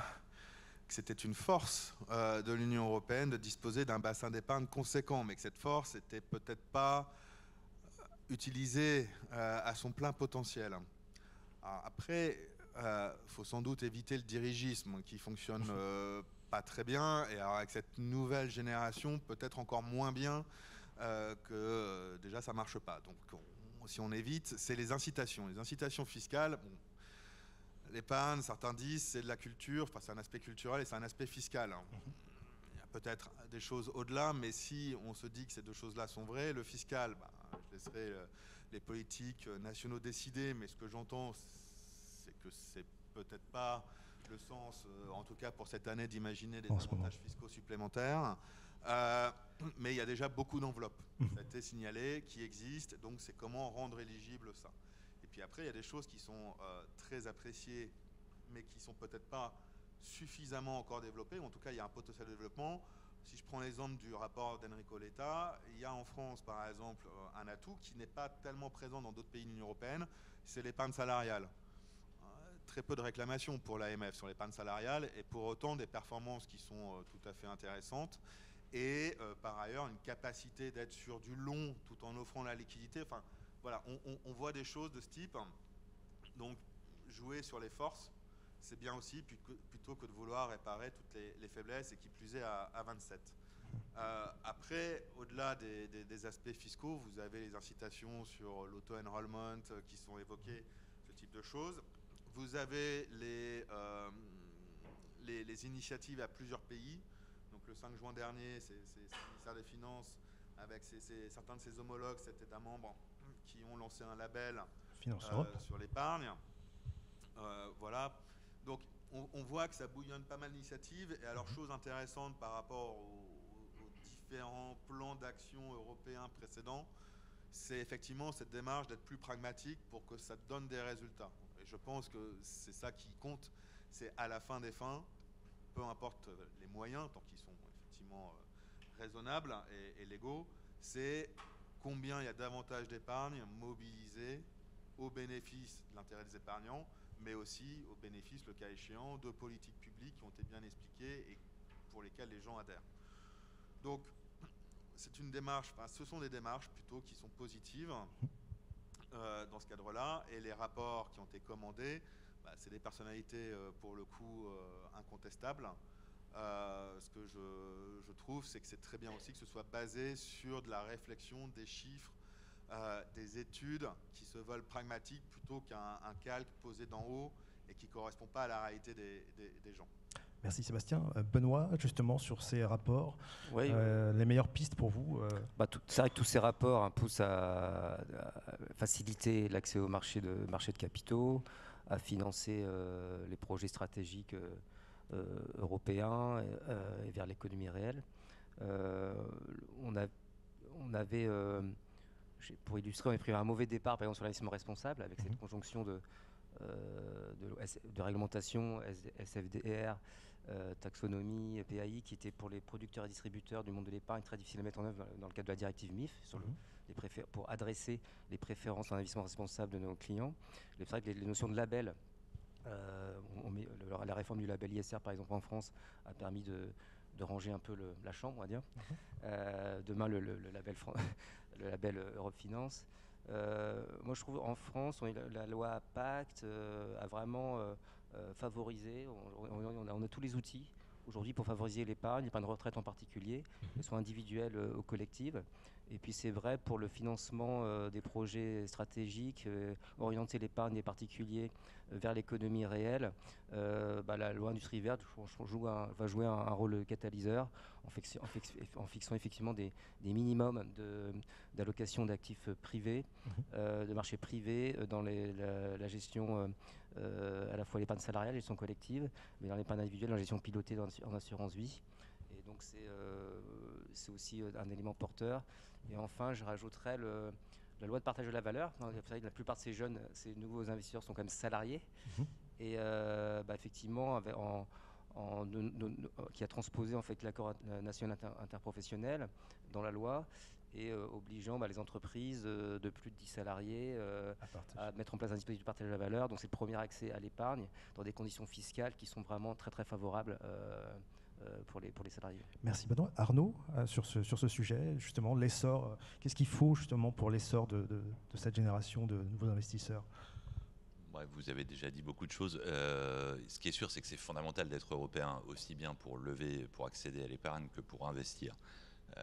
que c'était une force de l'Union européenne de disposer d'un bassin d'épargne conséquent, mais que cette force n'était peut-être pas utilisée à son plein potentiel. Alors, après, faut sans doute éviter le dirigisme qui fonctionne pas très bien, et alors avec cette nouvelle génération peut-être encore moins bien que déjà ça marche pas. Donc si on évite, c'est les incitations fiscales. Bon, l'épargne, certains disent c'est de la culture, enfin c'est un aspect culturel et c'est un aspect fiscal. Il y a peut-être des choses au-delà, mais si on se dit que ces deux choses-là sont vraies, le fiscal, je laisserai les politiques nationaux décider, mais ce que j'entends, c'est que c'est peut-être pas le sens, en tout cas pour cette année, d'imaginer des avantages fiscaux supplémentaires. Mais il y a déjà beaucoup d'enveloppes, ça a été signalé, qui existent, donc c'est comment rendre éligible ça. Et puis après, il y a des choses qui sont très appréciées, mais qui sont peut-être pas suffisamment encore développé, ou en tout cas il y a un potentiel de développement. Si je prends l'exemple du rapport d'Enrico Letta, il y a en France par exemple un atout qui n'est pas tellement présent dans d'autres pays de l'Union européenne, c'est l'épargne salariale. Très peu de réclamations pour l'AMF sur l'épargne salariale et pour autant des performances qui sont tout à fait intéressantes et par ailleurs une capacité d'être sur du long tout en offrant la liquidité. Enfin voilà, on voit des choses de ce type. Donc jouer sur les forces, c'est bien aussi plutôt que de vouloir réparer toutes les faiblesses et qui plus est à 27. Après, au-delà des aspects fiscaux, vous avez les incitations sur l'auto-enrollment qui sont évoquées, ce type de choses. Vous avez les initiatives à plusieurs pays. Donc le 5 juin dernier, c'est le ministère des Finances avec certains de ses homologues, 7 États membres, qui ont lancé un label sur l'épargne. Voilà. Donc on voit que ça bouillonne pas mal d'initiatives. Et alors, chose intéressante par rapport aux différents plans d'action européens précédents, c'est effectivement cette démarche d'être plus pragmatique pour que ça donne des résultats. Et je pense que c'est ça qui compte, c'est à la fin des fins, peu importe les moyens, tant qu'ils sont effectivement raisonnables et légaux, c'est combien il y a davantage d'épargne mobilisée au bénéfice de l'intérêt des épargnants, mais aussi au bénéfice, le cas échéant, de politiques publiques qui ont été bien expliquées et pour lesquelles les gens adhèrent. Donc, c'est une démarche, enfin, ce sont des démarches plutôt qui sont positives dans ce cadre-là, et les rapports qui ont été commandés, c'est des personnalités pour le coup incontestables. Ce que je trouve, c'est que c'est très bien aussi que ce soit basé sur de la réflexion, des chiffres, des études qui se veulent pragmatiques plutôt qu'un calque posé d'en haut et qui ne correspond pas à la réalité des gens. Merci Sébastien. Benoît, justement, sur ces rapports, Oui, les meilleures pistes pour vous c'est vrai que tous ces rapports poussent à faciliter l'accès au marché de capitaux, à financer les projets stratégiques européens et vers l'économie réelle. On avait, pour illustrer, on avait pris un mauvais départ, par exemple, sur l'investissement responsable, avec cette conjonction de réglementation SFDR, taxonomie, PAI, qui était pour les producteurs et distributeurs du monde de l'épargne très difficile à mettre en œuvre dans le cadre de la directive MIF, sur pour adresser les préférences en investissement responsable de nos clients. C'est vrai que les notions de label, la réforme du label ISR, par exemple, en France, a permis de ranger un peu la chambre, on va dire. Demain, le label Europe Finance. Moi, je trouve en France, la loi Pacte a vraiment favorisé. On a tous les outils aujourd'hui pour favoriser l'épargne de retraite en particulier, qu'elle soit individuelle ou collective. Et puis c'est vrai pour le financement des projets stratégiques, orienter l'épargne des particuliers vers l'économie réelle. La loi Industrie verte va jouer un rôle catalyseur en fixant effectivement des minimums d'allocation d'actifs privés, de marchés privés dans la gestion, à la fois l'épargne salariale, la gestion collective, mais dans l'épargne individuelle, la gestion pilotée en assurance vie. Et donc c'est aussi un élément porteur. Et enfin, je rajouterais la loi de partage de la valeur. Vous savez que la plupart de ces nouveaux investisseurs sont quand même salariés. Et effectivement, qui a transposé en fait l'accord national interprofessionnel dans la loi et obligeant les entreprises de plus de 10 salariés à mettre en place un dispositif de partage de la valeur. Donc c'est le premier accès à l'épargne dans des conditions fiscales qui sont vraiment très très favorables pour les salariés. Merci Benoît. Arnaud, sur ce sujet, justement, l'essor, qu'est-ce qu'il faut justement pour l'essor de cette génération de nouveaux investisseurs ? Ouais, vous avez déjà dit beaucoup de choses. Ce qui est sûr, c'est que c'est fondamental d'être européen, aussi bien pour lever, pour accéder à l'épargne que pour investir.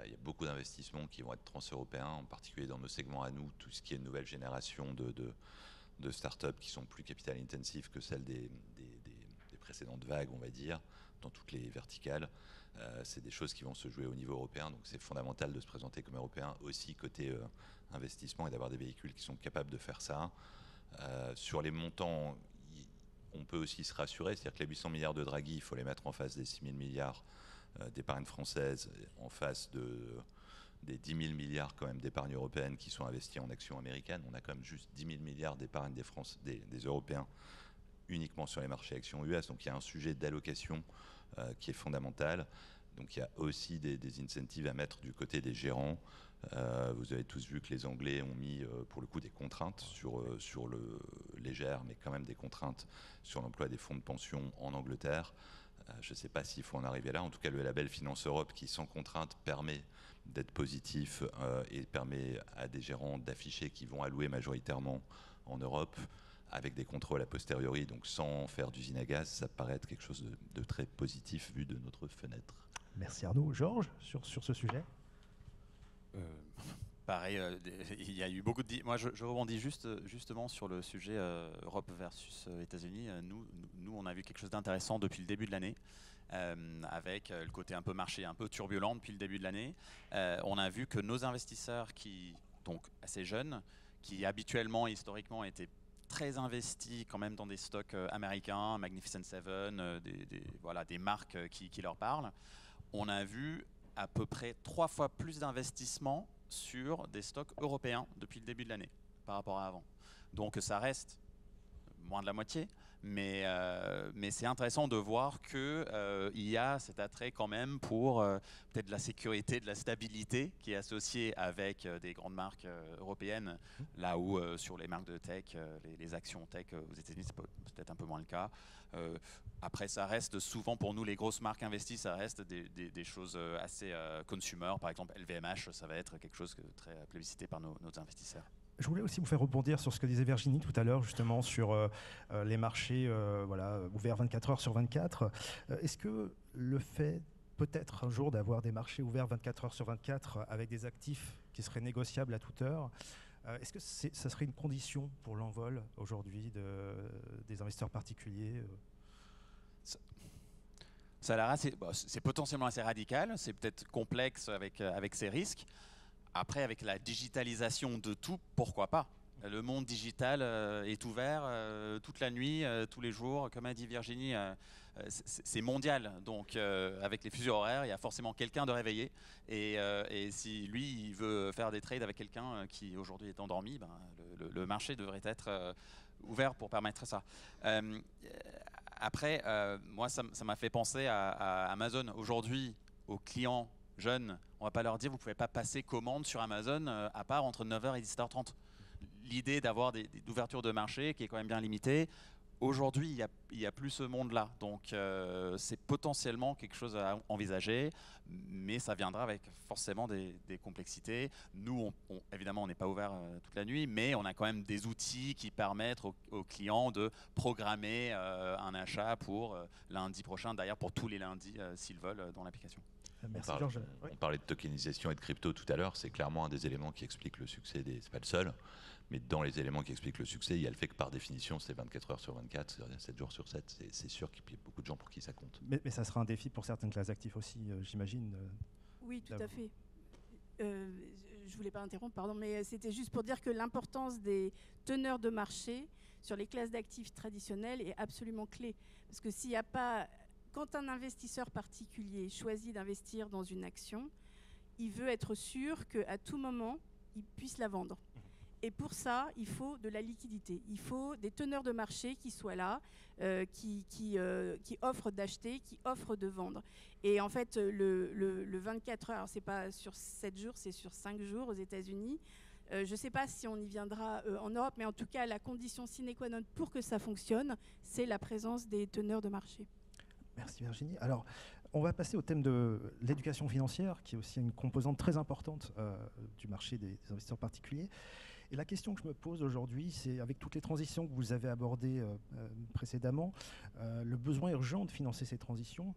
Il y a beaucoup d'investissements qui vont être trans-européens, en particulier dans nos segments à nous, tout ce qui est nouvelle génération de start-up qui sont plus capital intensives que celles des précédentes vagues, on va dire, dans toutes les verticales. C'est des choses qui vont se jouer au niveau européen, donc c'est fondamental de se présenter comme européen aussi côté investissement et d'avoir des véhicules qui sont capables de faire ça. Sur les montants, on peut aussi se rassurer, c'est-à-dire que les 800 milliards de Draghi, il faut les mettre en face des 6 000 milliards d'épargne française, en face des 10 000 milliards quand même d'épargne européenne qui sont investis en actions américaines. On a quand même juste 10 000 milliards d'épargne des Européens uniquement sur les marchés actions US. Donc il y a un sujet d'allocation qui est fondamental. Donc il y a aussi des incentives à mettre du côté des gérants. Vous avez tous vu que les Anglais ont mis pour le coup des contraintes sur le légère, mais quand même des contraintes sur l'emploi des fonds de pension en Angleterre. Je ne sais pas s'il faut en arriver là. En tout cas, le label Finance Europe, qui sans contrainte permet d'être positif et permet à des gérants d'afficher qu'ils vont allouer majoritairement en Europe, avec des contrôles a posteriori, donc sans faire d'usine à gaz, ça paraît être quelque chose de très positif vu de notre fenêtre. Merci Arnaud. Georges, sur ce sujet? Pareil, il y a eu beaucoup de... Moi, je rebondis justement sur le sujet Europe versus États-Unis. Nous, on a vu quelque chose d'intéressant depuis le début de l'année, avec le côté un peu marché, un peu turbulent depuis le début de l'année. On a vu que nos investisseurs, donc assez jeunes, qui habituellement, historiquement, étaient très investis quand même dans des stocks américains, Magnificent Seven, des marques qui leur parlent, on a vu à peu près 3 fois plus d'investissements sur des stocks européens depuis le début de l'année par rapport à avant. Donc ça reste moins de la moitié, mais c'est intéressant de voir qu'il y a cet attrait quand même pour peut-être de la sécurité, de la stabilité qui est associée avec des grandes marques européennes, là où sur les marques de tech, les actions tech aux États-Unis, c'est peut-être un peu moins le cas. Après, ça reste souvent pour nous, les grosses marques investies, ça reste des choses assez consumer. Par exemple, LVMH, ça va être quelque chose très plébiscité par nos investisseurs. Je voulais aussi vous faire rebondir sur ce que disait Virginie tout à l'heure, justement sur les marchés ouverts 24 heures sur 24. Est-ce que le fait peut-être un jour d'avoir des marchés ouverts 24 heures sur 24 avec des actifs qui seraient négociables à toute heure, est-ce que ça serait une condition pour l'envol aujourd'hui des investisseurs particuliers? C'est potentiellement assez radical, c'est peut-être complexe avec ses risques. Après, avec la digitalisation de tout, pourquoi pas? Le monde digital est ouvert toute la nuit, tous les jours. Comme a dit Virginie, c'est mondial. Donc, avec les fuseaux horaires, il y a forcément quelqu'un de réveillé. Et si lui, il veut faire des trades avec quelqu'un qui aujourd'hui est endormi, le marché devrait être ouvert pour permettre ça. Après, moi, ça m'a fait penser à Amazon. Aujourd'hui, aux clients jeunes, on ne va pas leur dire vous ne pouvez pas passer commande sur Amazon à part entre 9h et 17h30. L'idée d'avoir des ouvertures de marché qui est quand même bien limitée, aujourd'hui il n'y a plus ce monde-là. Donc c'est potentiellement quelque chose à envisager, mais ça viendra avec forcément des complexités. Nous, évidemment, on n'est pas ouvert toute la nuit, mais on a quand même des outils qui permettent aux clients de programmer un achat pour lundi prochain, d'ailleurs pour tous les lundis s'ils veulent dans l'application. Merci Georges. On parlait de tokenisation et de crypto tout à l'heure, c'est clairement un des éléments qui explique le succès c'est pas le seul, mais dans les éléments qui expliquent le succès, il y a le fait que par définition c'est 24 heures sur 24, 7 jours sur 7, c'est sûr qu'il y a beaucoup de gens pour qui ça compte. Mais ça sera un défi pour certaines classes d'actifs aussi, j'imagine. Oui, tout à fait. Je voulais pas interrompre, pardon, mais c'était juste pour dire que l'importance des teneurs de marché sur les classes d'actifs traditionnelles est absolument clé. Parce que s'il n'y a pas... Quand un investisseur particulier choisit d'investir dans une action, il veut être sûr qu'à tout moment, il puisse la vendre. Et pour ça, il faut de la liquidité. Il faut des teneurs de marché qui soient là, qui offrent d'acheter, qui offrent de vendre. Et en fait, le 24 heures, c'est pas sur 7 jours, c'est sur 5 jours aux États-Unis. Je ne sais pas si on y viendra en Europe, mais en tout cas, la condition sine qua non pour que ça fonctionne, c'est la présence des teneurs de marché. Merci Virginie. Alors, on va passer au thème de l'éducation financière, qui est aussi une composante très importante du marché des investisseurs particuliers. Et la question que je me pose aujourd'hui, c'est avec toutes les transitions que vous avez abordées précédemment, le besoin urgent de financer ces transitions.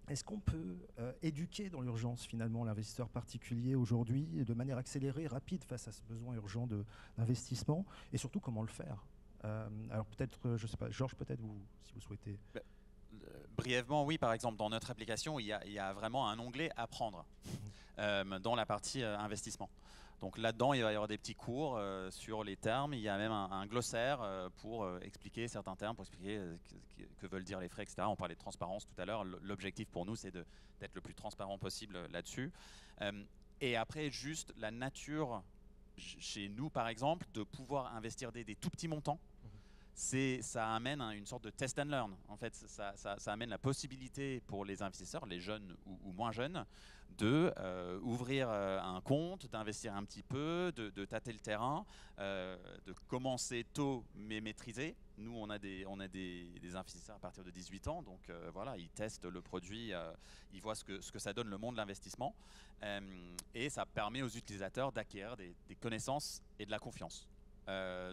Est-ce qu'on peut éduquer dans l'urgence finalement l'investisseur particulier aujourd'hui de manière accélérée, rapide face à ce besoin urgent d'investissement, et surtout comment le faire? Alors peut-être, je ne sais pas, Georges, peut-être si vous souhaitez. Brièvement, oui, par exemple, dans notre application, il y a vraiment un onglet Apprendre dans la partie investissement. Donc là-dedans, il va y avoir des petits cours sur les termes. Il y a même un glossaire pour expliquer certains termes, pour expliquer que veulent dire les frais, etc. On parlait de transparence tout à l'heure. L'objectif pour nous, c'est d'être le plus transparent possible là-dessus. Et après, juste la nature, chez nous, par exemple, de pouvoir investir des tout petits montants. ça amène une sorte de test and learn. En fait, ça amène la possibilité pour les investisseurs, les jeunes ou moins jeunes, de ouvrir un compte, d'investir un petit peu, de tâter le terrain, de commencer tôt mais maîtriser. Nous, on a des investisseurs à partir de 18 ans, donc voilà, ils testent le produit, ils voient ce que ça donne le monde de l'investissement, et ça permet aux utilisateurs d'acquérir des connaissances et de la confiance.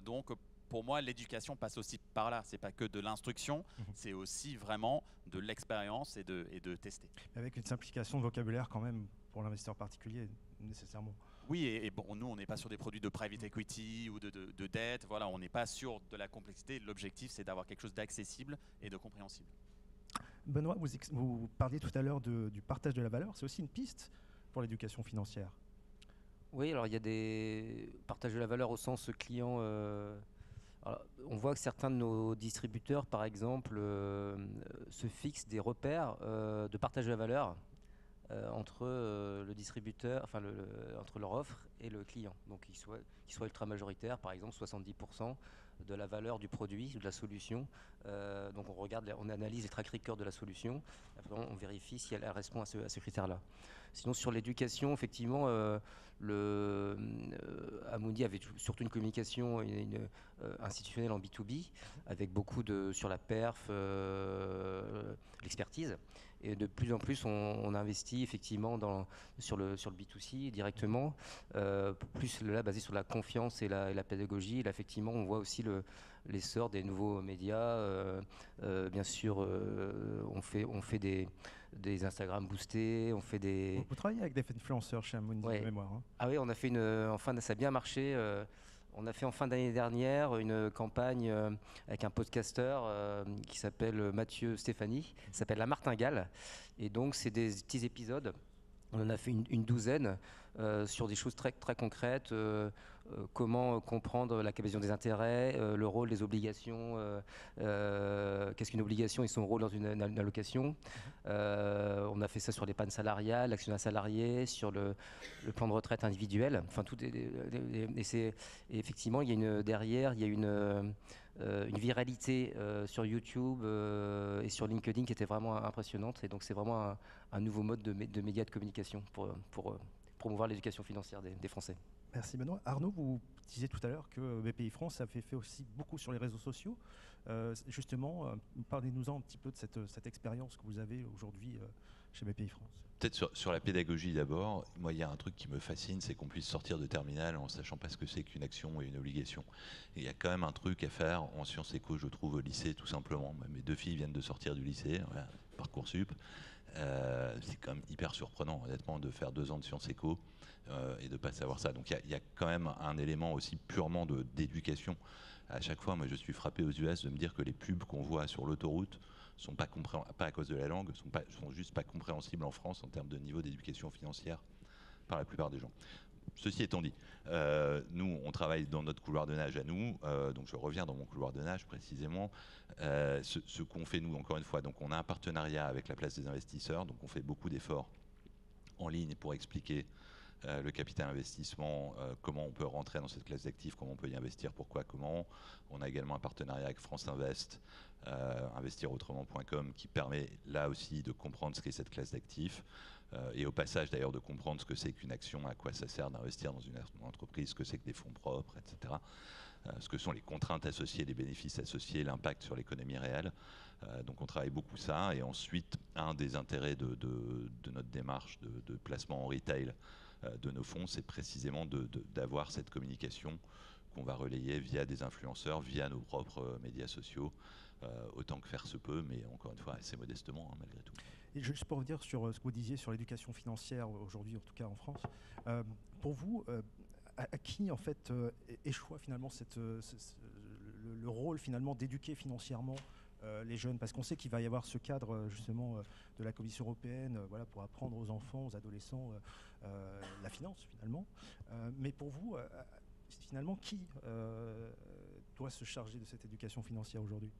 Donc, pour moi, l'éducation passe aussi par là. C'est pas que de l'instruction, c'est aussi vraiment de l'expérience et de tester. Avec une simplification de vocabulaire quand même pour l'investisseur particulier, nécessairement. Oui, et bon, nous, on n'est pas sur des produits de private equity ou de dette. Voilà, on n'est pas sur de la complexité. L'objectif, c'est d'avoir quelque chose d'accessible et de compréhensible. Benoît, vous parliez tout à l'heure du partage de la valeur. C'est aussi une piste pour l'éducation financière. Oui, alors il y a des partages de la valeur au sens client. Alors, on voit que certains de nos distributeurs, par exemple, se fixent des repères de partage de la valeur entre le distributeur, enfin entre leur offre et le client. Donc qu'ils soient ultra majoritaires, par exemple 70% de la valeur du produit ou de la solution. Donc on analyse les track records de la solution. Après, on vérifie si elle répond à ce critère-là. Sinon, sur l'éducation, effectivement, Amundi avait surtout une communication institutionnelle en B2B, avec beaucoup sur la perf, l'expertise. Et de plus en plus, on investit effectivement sur le B2C directement, plus là basé sur la confiance et la pédagogie. Et là, effectivement, on voit aussi l'essor des nouveaux médias. Bien sûr, on fait des Instagram boostés, on fait des... Vous travaillez avec des influenceurs chez Amundi, de mémoire. Hein. Ah oui, on a fait ça a bien marché. On a fait en fin d'année dernière une campagne avec un podcasteur qui s'appelle Mathieu Stéphanie, qui s'appelle La Martingale. Et donc, c'est des petits épisodes. On en a fait une douzaine sur des choses très, très concrètes. Comment comprendre la captation des intérêts, le rôle des obligations, qu'est-ce qu'une obligation et son rôle dans une allocation. On a fait ça sur l'épargne salariale, l'actionnat salarié, sur le plan de retraite individuel. Enfin, et effectivement, derrière, il y a une viralité sur YouTube et sur LinkedIn qui était vraiment impressionnante. Et donc, c'est vraiment un nouveau mode de médias de communication pour promouvoir l'éducation financière des Français. Merci Benoît. Arnaud, vous disiez tout à l'heure que BPI France avait fait aussi beaucoup sur les réseaux sociaux. Justement, parlez-nous-en un petit peu de cette expérience que vous avez aujourd'hui chez BPI France. Peut-être sur la pédagogie d'abord. Moi, il y a un truc qui me fascine, c'est qu'on puisse sortir de terminale en sachant pas ce que c'est qu'une action et une obligation. Et il y a quand même un truc à faire en sciences éco, je trouve, au lycée, tout simplement. Mes deux filles viennent de sortir du lycée, voilà, Parcoursup. C'est quand même hyper surprenant, honnêtement, de faire 2 ans de sciences éco et de ne pas savoir ça. Donc il y a quand même un élément aussi purement d'éducation. À chaque fois, moi, je suis frappé aux US de me dire que les pubs qu'on voit sur l'autoroute sont pas à cause de la langue, sont juste pas compréhensibles en France en termes de niveau d'éducation financière par la plupart des gens. Ceci étant dit, nous, on travaille dans notre couloir de nage à nous, donc je reviens dans mon couloir de nage précisément. Ce qu'on fait, nous, encore une fois, donc on a un partenariat avec la place des investisseurs, donc on fait beaucoup d'efforts en ligne pour expliquer le capital investissement, comment on peut rentrer dans cette classe d'actifs, comment on peut y investir, pourquoi, comment. On a également un partenariat avec France Invest, investirautrement.com, qui permet là aussi de comprendre ce qu'est cette classe d'actifs. Et au passage d'ailleurs de comprendre ce que c'est qu'une action, à quoi ça sert d'investir dans une entreprise, ce que c'est que des fonds propres, etc. Ce que sont les contraintes associées, les bénéfices associés, l'impact sur l'économie réelle. Donc on travaille beaucoup ça. Et ensuite, un des intérêts de notre démarche de placement en retail de nos fonds, c'est précisément d'avoir cette communication qu'on va relayer via des influenceurs, via nos propres médias sociaux, autant que faire se peut, mais encore une fois assez modestement, hein, malgré tout. Et juste pour revenir sur ce que vous disiez sur l'éducation financière aujourd'hui, en tout cas en France, pour vous, à qui en fait échoue finalement le rôle finalement d'éduquer financièrement les jeunes, parce qu'on sait qu'il va y avoir ce cadre justement de la Commission européenne, voilà, pour apprendre aux enfants, aux adolescents la finance finalement. Mais pour vous, finalement, qui doit se charger de cette éducation financière aujourd'hui ?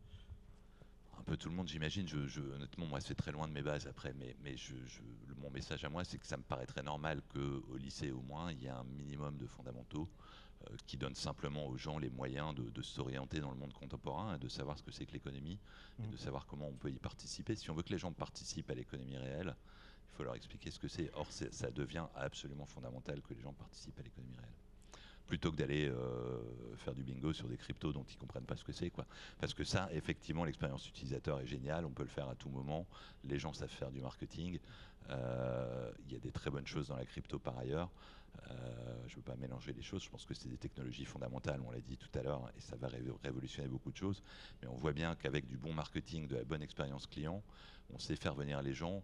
Un peu tout le monde, j'imagine. Honnêtement, moi, c'est très loin de mes bases après, mais mon message à moi, c'est que ça me paraît très normal qu'au lycée, au moins, il y ait un minimum de fondamentaux qui donne simplement aux gens les moyens de s'orienter dans le monde contemporain et de savoir ce que c'est que l'économie et de savoir comment on peut y participer. Si on veut que les gens participent à l'économie réelle, il faut leur expliquer ce que c'est. Or, ça devient absolument fondamental que les gens participent à l'économie réelle. Plutôt que d'aller faire du bingo sur des cryptos dont ils ne comprennent pas ce que c'est, quoi. Parce que ça, effectivement, l'expérience utilisateur est géniale, on peut le faire à tout moment, les gens savent faire du marketing, il y a des très bonnes choses dans la crypto par ailleurs. Je ne veux pas mélanger les choses, je pense que c'est des technologies fondamentales, on l'a dit tout à l'heure, et ça va révolutionner beaucoup de choses. Mais on voit bien qu'avec du bon marketing, de la bonne expérience client, on sait faire venir les gens,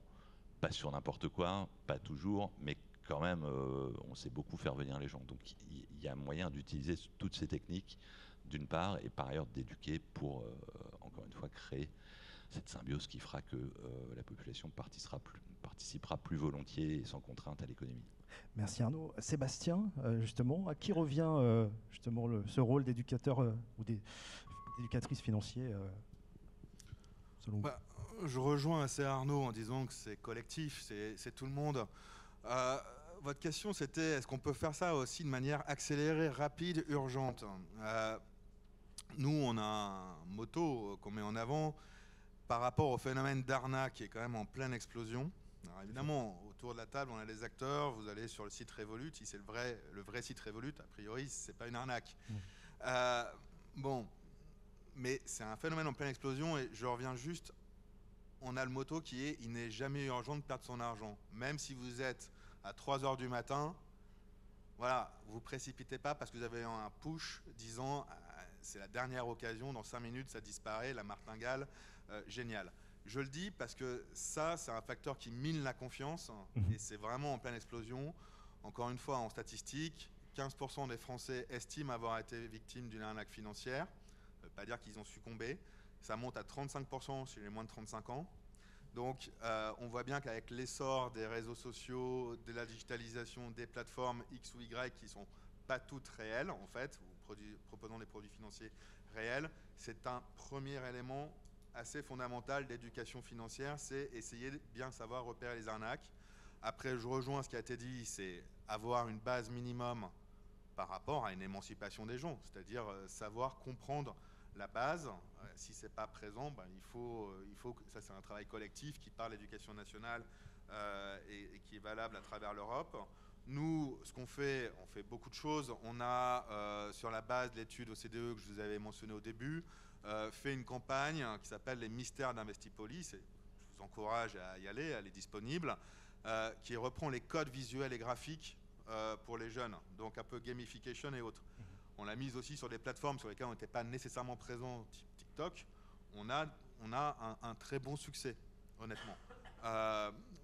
pas sur n'importe quoi, pas toujours, mais quand même, on sait beaucoup faire venir les gens. Donc il y a moyen d'utiliser toutes ces techniques, d'une part, et par ailleurs d'éduquer pour, encore une fois, créer cette symbiose qui fera que la population participera plus volontiers et sans contrainte à l'économie. Merci Arnaud. Sébastien, justement, à qui revient justement ce rôle d'éducateur ou d'éducatrice financier selon vous? Je rejoins assez Arnaud en disant que c'est collectif, c'est tout le monde. Votre question, c'était est-ce qu'on peut faire ça aussi de manière accélérée, rapide, urgente? Nous, on a un motto qu'on met en avant par rapport au phénomène d'arnaque qui est quand même en pleine explosion. Alors évidemment, autour de la table, on a les acteurs. Vous allez sur le site Revolut. Si c'est le vrai site Revolut, a priori, c'est pas une arnaque. Bon, mais c'est un phénomène en pleine explosion et je reviens juste. On a le motto qui est « il n'est jamais urgent de perdre son argent ». Même si vous êtes à 3 h du matin, voilà, vous ne vous précipitez pas parce que vous avez un push disant c'est la dernière occasion, dans 5 minutes ça disparaît, la martingale, génial. Je le dis parce que ça, c'est un facteur qui mine la confiance et c'est vraiment en pleine explosion. Encore une fois, en statistique, 15% des Français estiment avoir été victimes d'une arnaque financière. Ça ne veut pas dire qu'ils ont succombé. Ça monte à 35% chez les moins de 35 ans. Donc, on voit bien qu'avec l'essor des réseaux sociaux, de la digitalisation, des plateformes X ou Y qui ne sont pas toutes réelles, en fait, ou proposant des produits financiers réels, c'est un premier élément assez fondamental d'éducation financière, c'est essayer de bien savoir repérer les arnaques. Après, je rejoins ce qui a été dit, c'est avoir une base minimum par rapport à une émancipation des gens, c'est-à-dire savoir comprendre la base. Si ce n'est pas présent, ben, il faut que ça, c'est un travail collectif qui parle l'éducation nationale et qui est valable à travers l'Europe. Nous, ce qu'on fait, on fait beaucoup de choses. On a, sur la base de l'étude OCDE que je vous avais mentionné au début, fait une campagne qui s'appelle les mystères d'Investipolis. Je vous encourage à y aller, elle est disponible, qui reprend les codes visuels et graphiques pour les jeunes, donc un peu gamification et autres. On l'a mise aussi sur des plateformes sur lesquelles on n'était pas nécessairement présent, type TikTok. On a un très bon succès, honnêtement.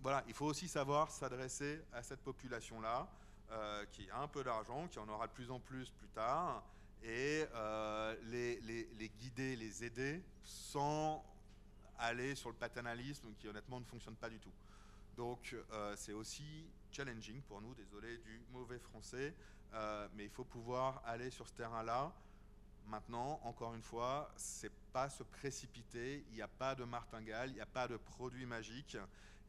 Voilà, il faut aussi savoir s'adresser à cette population-là, qui a un peu d'argent, qui en aura de plus en plus tard, et les guider, les aider, sans aller sur le paternalisme qui, honnêtement, ne fonctionne pas du tout. Donc, c'est aussi challenging pour nous, désolé du mauvais français, mais il faut pouvoir aller sur ce terrain-là. Maintenant, encore une fois, c'est pas se précipiter, il n'y a pas de martingale, il n'y a pas de produit magique,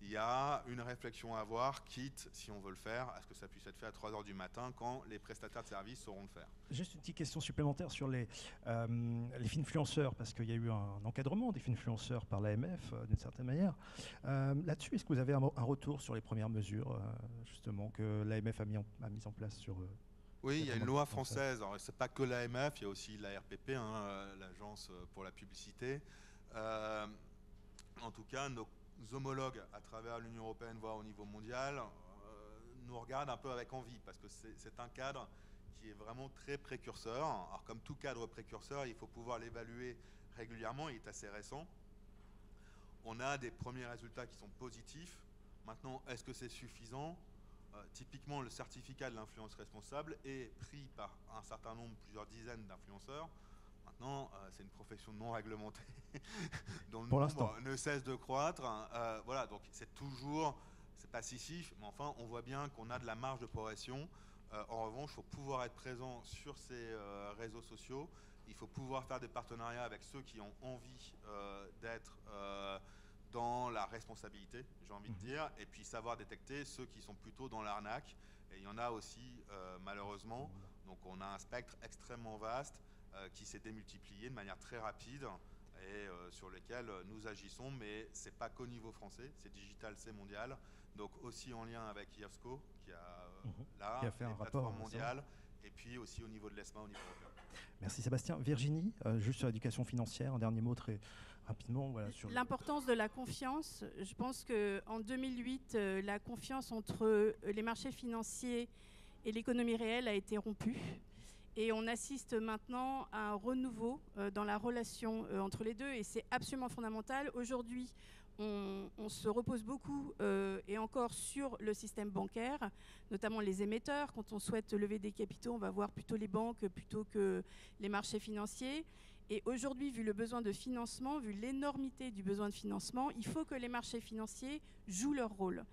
il y a une réflexion à avoir, quitte, si on veut le faire, à ce que ça puisse être fait à 3 h du matin quand les prestataires de services sauront le faire. Juste une petite question supplémentaire sur les finfluenceurs, parce qu'il y a eu un encadrement des finfluenceurs par l'AMF, d'une certaine manière. Là-dessus, est-ce que vous avez un retour sur les premières mesures, justement, que l'AMF a mis en place sur... Oui, il y a une loi française. Alors, c'est pas que l'AMF, il y a aussi l'ARPP, l'Agence pour la publicité. En tout cas, nos homologues à travers l'Union européenne, voire au niveau mondial, nous regardent un peu avec envie, parce que c'est un cadre qui est vraiment très précurseur. Alors, comme tout cadre précurseur, il faut pouvoir l'évaluer régulièrement, il est assez récent. On a des premiers résultats qui sont positifs. Maintenant, est-ce que c'est suffisant ? Typiquement, le certificat de l'influence responsable est pris par un certain nombre, plusieurs dizaines d'influenceurs. Maintenant, c'est une profession non réglementée dont le nombre ne cesse de croître. Voilà, donc c'est passif, mais enfin, on voit bien qu'on a de la marge de progression. En revanche, il faut pouvoir être présent sur ces réseaux sociaux. Il faut pouvoir faire des partenariats avec ceux qui ont envie d'être dans la responsabilité, j'ai envie de dire, et puis savoir détecter ceux qui sont plutôt dans l'arnaque. Et il y en a aussi, malheureusement. Donc on a un spectre extrêmement vaste qui s'est démultiplié de manière très rapide et sur lequel nous agissons, mais ce n'est pas qu'au niveau français, c'est digital, c'est mondial. Donc aussi en lien avec IOSCO, qui a fait un rapport rapport mondial, et puis aussi au niveau de l'ESMA, au niveau européen. Merci Sébastien. Virginie, juste sur l'éducation financière, un dernier mot très rapidement. Voilà, sur l'importance de la confiance. Je pense qu'en 2008, la confiance entre les marchés financiers et l'économie réelle a été rompue. Et on assiste maintenant à un renouveau dans la relation entre les deux, et c'est absolument fondamental. Aujourd'hui, on se repose beaucoup et encore sur le système bancaire, notamment les émetteurs. Quand on souhaite lever des capitaux, on va voir plutôt les banques plutôt que les marchés financiers. Et aujourd'hui, vu le besoin de financement, vu l'énormité du besoin de financement, il faut que les marchés financiers jouent leur rôle.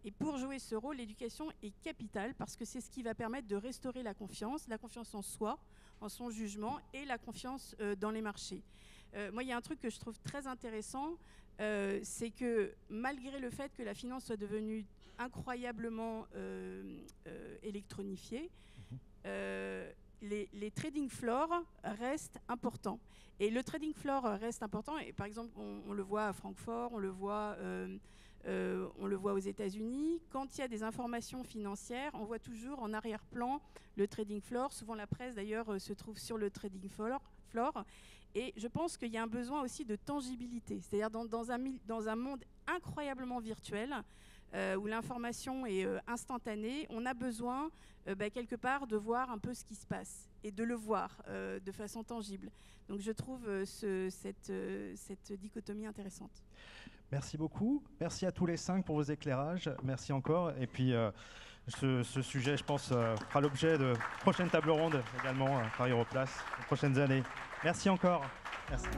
Et pour jouer ce rôle, l'éducation est capitale parce que c'est ce qui va permettre de restaurer la confiance en soi, en son jugement et la confiance dans les marchés. Moi, il y a un truc que je trouve très intéressant, c'est que malgré le fait que la finance soit devenue incroyablement électronifiée, les trading floors restent importants. Et le trading floor reste important. Et par exemple, on le voit à Francfort, on le voit aux États-Unis. Quand il y a des informations financières, on voit toujours en arrière-plan le trading floor. Souvent, la presse, d'ailleurs, se trouve sur le trading floor. Et je pense qu'il y a un besoin aussi de tangibilité. C'est-à-dire dans un monde incroyablement virtuel, où l'information est instantanée, on a besoin quelque part de voir un peu ce qui se passe et de le voir de façon tangible. Donc je trouve cette dichotomie intéressante. Merci beaucoup. Merci à tous les 5 pour vos éclairages. Merci encore. Et puis ce sujet, je pense, fera l'objet de prochaines tables rondes également par Europlace, les prochaines années. Merci encore. Merci.